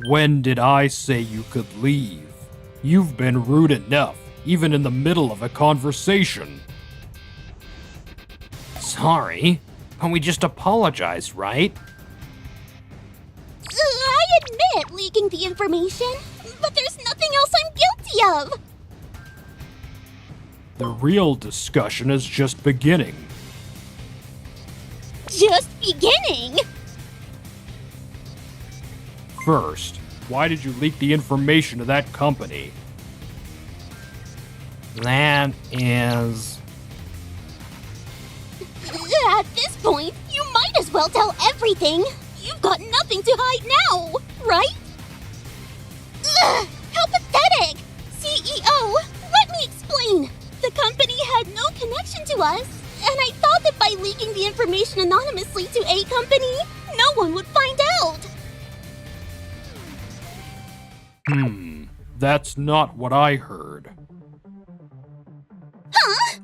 When did I say you could leave? You've been rude enough, even in the middle of a conversation. Sorry, but we just apologized, right? I admit leaking the information, but there's nothing else I'm guilty of! The real discussion is just beginning. Just beginning! First, why did you leak the information to that company? That is... At this point, you might as well tell everything. You've got nothing to hide now, right? Ugh, how pathetic! CEO, let me explain. The company had no connection to us, and I thought that by leaking the information anonymously to a company, no one would find out. That's not what I heard. Huh?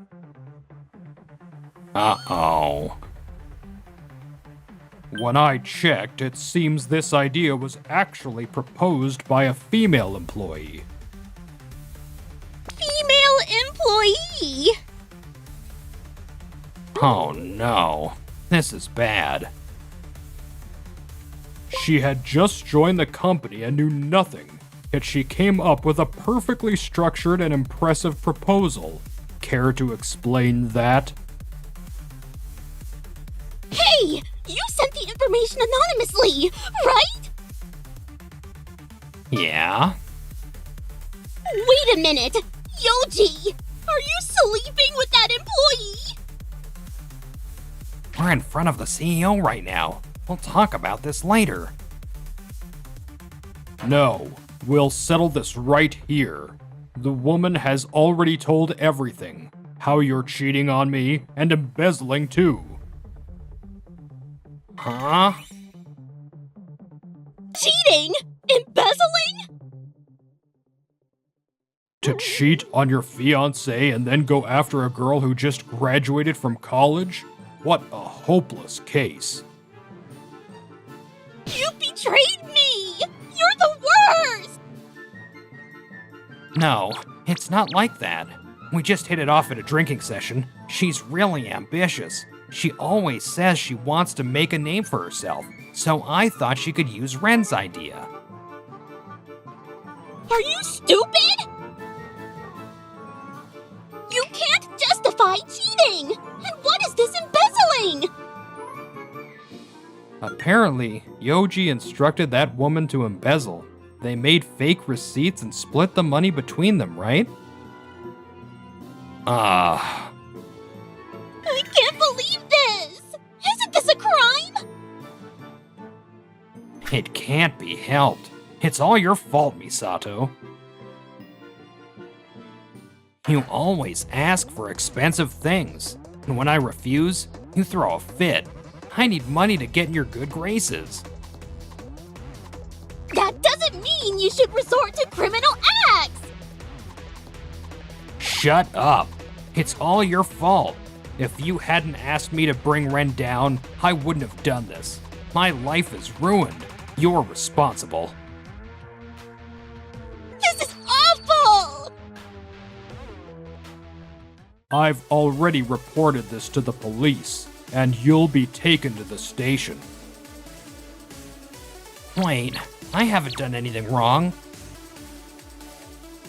Uh-oh. When I checked, it seems this idea was actually proposed by a female employee. Female employee? Oh no, this is bad. She had just joined the company and knew nothing, yet she came up with a perfectly structured and impressive proposal. Care to explain that? Hey, you sent the information anonymously, right? Yeah? Wait a minute! Yoji! Are you sleeping with that employee? We're in front of the CEO right now. We'll talk about this later. No, we'll settle this right here. The woman has already told everything. How you're cheating on me and embezzling too. Huh? Cheating? Embezzling? To cheat on your fiancé and then go after a girl who just graduated from college? What a hopeless case. You betrayed me! You're the worst! No, it's not like that. We just hit it off at a drinking session. She's really ambitious. She always says she wants to make a name for herself, so I thought she could use Ren's idea. Are you stupid? You can't justify cheating! And what is this embezzling? Apparently, Yoji instructed that woman to embezzle. They made fake receipts and split the money between them, right? I can't believe this! Isn't this a crime? It can't be helped. It's all your fault, Misato. You always ask for expensive things, and when I refuse, you throw a fit. I need money to get in your good graces. That doesn't mean you should resort to criminal acts! Shut up. It's all your fault. If you hadn't asked me to bring Ren down, I wouldn't have done this. My life is ruined. You're responsible. This is awful! I've already reported this to the police, and you'll be taken to the station. Wait, I haven't done anything wrong.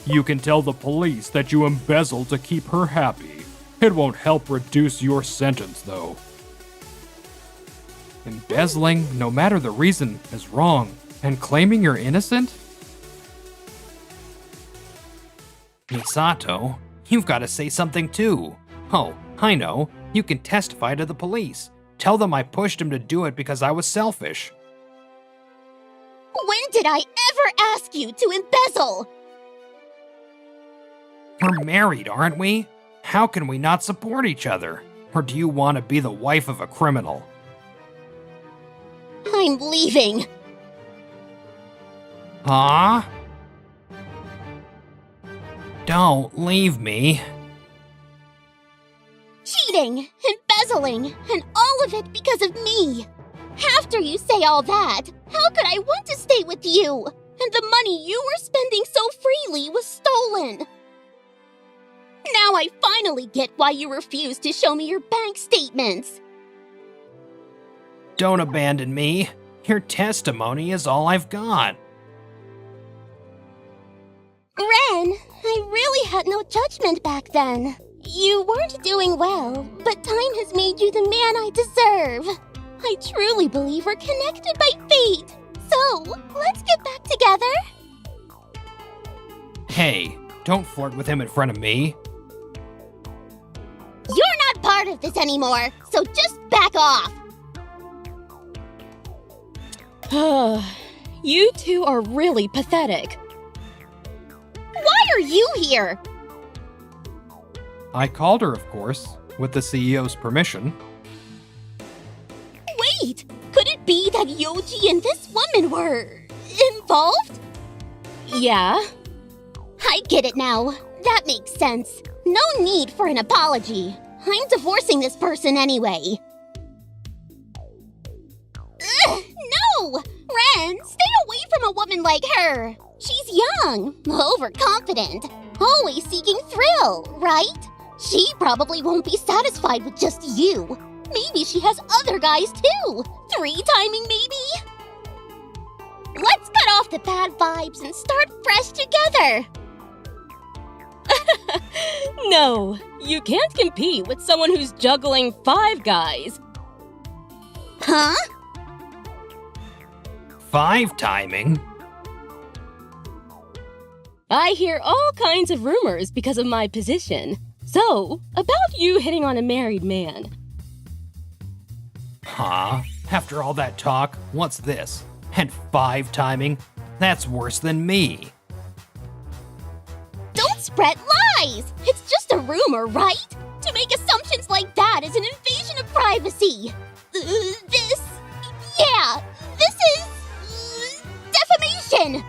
You can tell the police that you embezzled to keep her happy. It won't help reduce your sentence, though. Embezzling, no matter the reason, is wrong, and claiming you're innocent? Misato, you've got to say something too. Oh, I know. You can testify to the police. Tell them I pushed him to do it because I was selfish. When did I ever ask you to embezzle? We're married, aren't we? How can we not support each other? Or do you want to be the wife of a criminal? I'm leaving. Huh? Don't leave me. Cheating, embezzling, and all of it because of me. After you say all that, how could I want to stay with you? And the money you were spending so freely was stolen. Now I finally get why you refused to show me your bank statements. Don't abandon me. Your testimony is all I've got. Ren, I really had no judgment back then. You weren't doing well, but time has made you the man I deserve. I truly believe we're connected by fate. So, let's get back together. Hey, don't flirt with him in front of me. You're not part of this anymore, so just back off. You two are really pathetic. Why are you here? I called her, of course, with the CEO's permission. Wait! Could it be that Yoji and this woman were involved? Yeah. I get it now. That makes sense. No need for an apology. I'm divorcing this person anyway. Ugh, no! Ren, stay away from a woman like her. She's young, overconfident, always seeking thrill, right? She probably won't be satisfied with just you. Maybe she has other guys too. 3-timing maybe? Let's cut off the bad vibes and start fresh together. No, you can't compete with someone who's juggling 5 guys. Huh? 5-timing? I hear all kinds of rumors because of my position. So, about you hitting on a married man. Huh? After all that talk, what's this? And 5-timing? That's worse than me. Don't spread lies! It's just a rumor, right? To make assumptions like that is an invasion of privacy. This is defamation!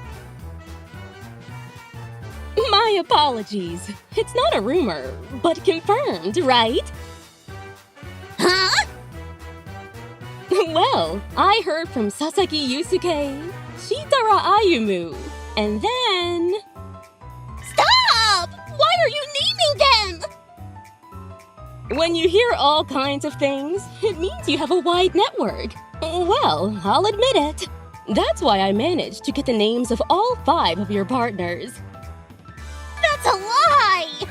My apologies. It's not a rumor, but confirmed, right? Huh? Well, I heard from Sasaki Yusuke, Shitara Ayumu, and then... Stop! Why are you naming them? When you hear all kinds of things, it means you have a wide network. Well, I'll admit it. That's why I managed to get the names of all 5 of your partners. That's a lie!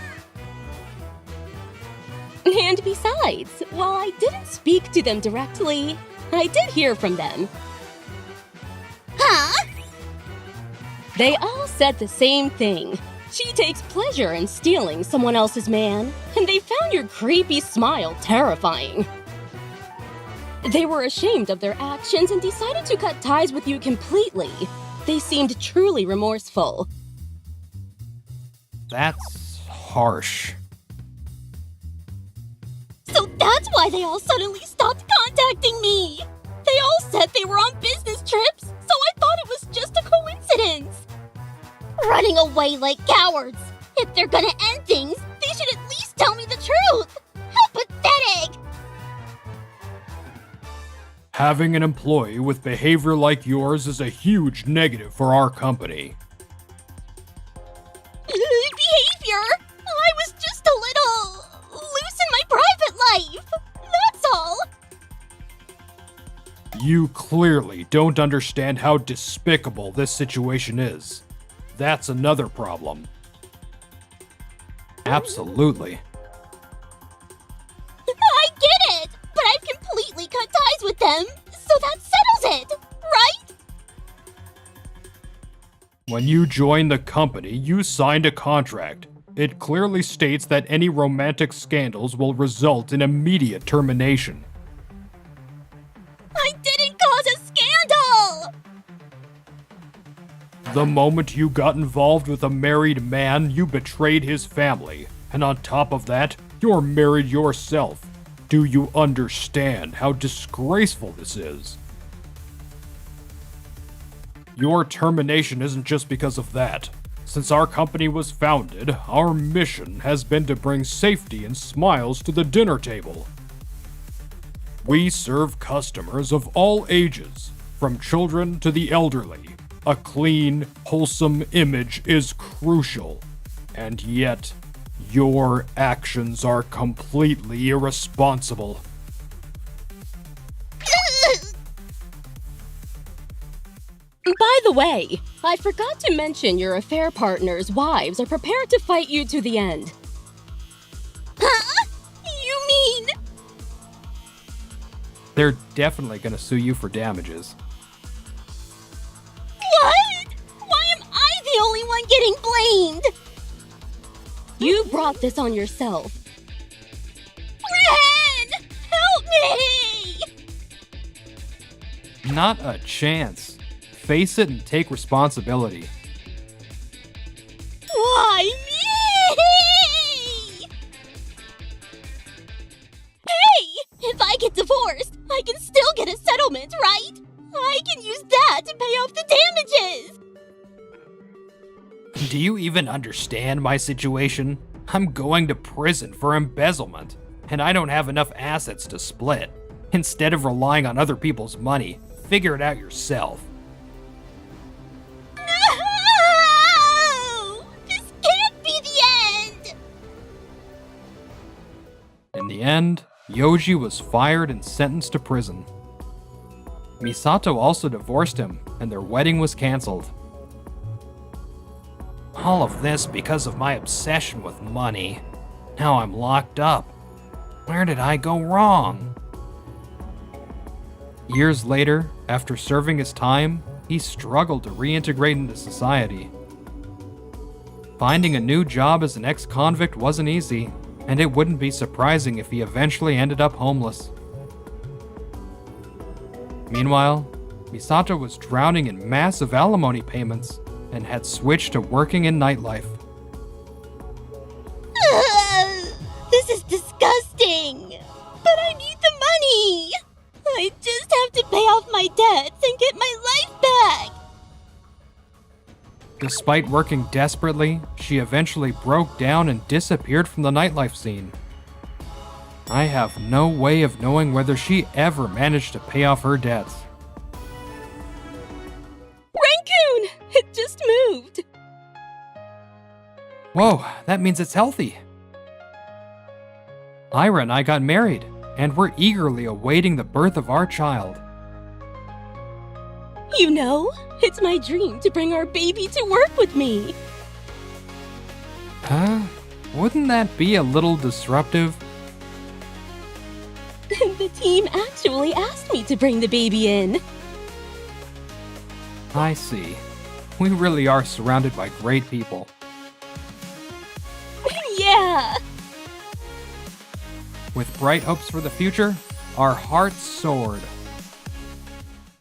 And besides, while I didn't speak to them directly, I did hear from them. Huh? They all said the same thing. She takes pleasure in stealing someone else's man, and they found your creepy smile terrifying. They were ashamed of their actions and decided to cut ties with you completely. They seemed truly remorseful. That's harsh. So that's why they all suddenly stopped contacting me! They all said they were on business trips, so I thought it was just a coincidence! Running away like cowards! If they're gonna end things, they should at least tell me the truth! How pathetic! Having an employee with behavior like yours is a huge negative for our company. Behavior? I was just a little... loose in my private life! That's all! You clearly don't understand how despicable this situation is. That's another problem. Absolutely. I get it! But I've completely cut ties with them, so that settles it, right? When you joined the company, you signed a contract. It clearly states that any romantic scandals will result in immediate termination. I didn't cause a scandal! The moment you got involved with a married man, you betrayed his family. And on top of that, you're married yourself. Do you understand how disgraceful this is? Your termination isn't just because of that. Since our company was founded, our mission has been to bring safety and smiles to the dinner table. We serve customers of all ages, from children to the elderly. A clean, wholesome image is crucial. And yet, your actions are completely irresponsible. By the way, I forgot to mention your affair partner's wives are prepared to fight you to the end. Huh? You mean... They're definitely gonna sue you for damages. What? Why am I the only one getting blamed? You brought this on yourself. Ren! Help me! Not a chance. Face it and take responsibility. Why me? Hey! If I get divorced, I can still get a settlement, right? I can use that to pay off the damages! Do you even understand my situation? I'm going to prison for embezzlement, and I don't have enough assets to split. Instead of relying on other people's money, figure it out yourself. No! This can't be the end! In the end, Yoji was fired and sentenced to prison. Misato also divorced him, and their wedding was canceled. All of this because of my obsession with money. Now I'm locked up. Where did I go wrong? Years later, after serving his time, he struggled to reintegrate into society. Finding a new job as an ex-convict wasn't easy, and it wouldn't be surprising if he eventually ended up homeless. Meanwhile, Misato was drowning in massive alimony payments and had switched to working in nightlife. This is disgusting! But I need the money! I just have to pay off my debts and get my life back! Despite working desperately, she eventually broke down and disappeared from the nightlife scene. I have no way of knowing whether she ever managed to pay off her debts. Raccoon! It just moved! Whoa, that means it's healthy. Ira and I got married, and we're eagerly awaiting the birth of our child. You know, it's my dream to bring our baby to work with me. Huh? Wouldn't that be a little disruptive? The team actually asked me to bring the baby in. I see. We really are surrounded by great people. Yeah! With bright hopes for the future, our hearts soared.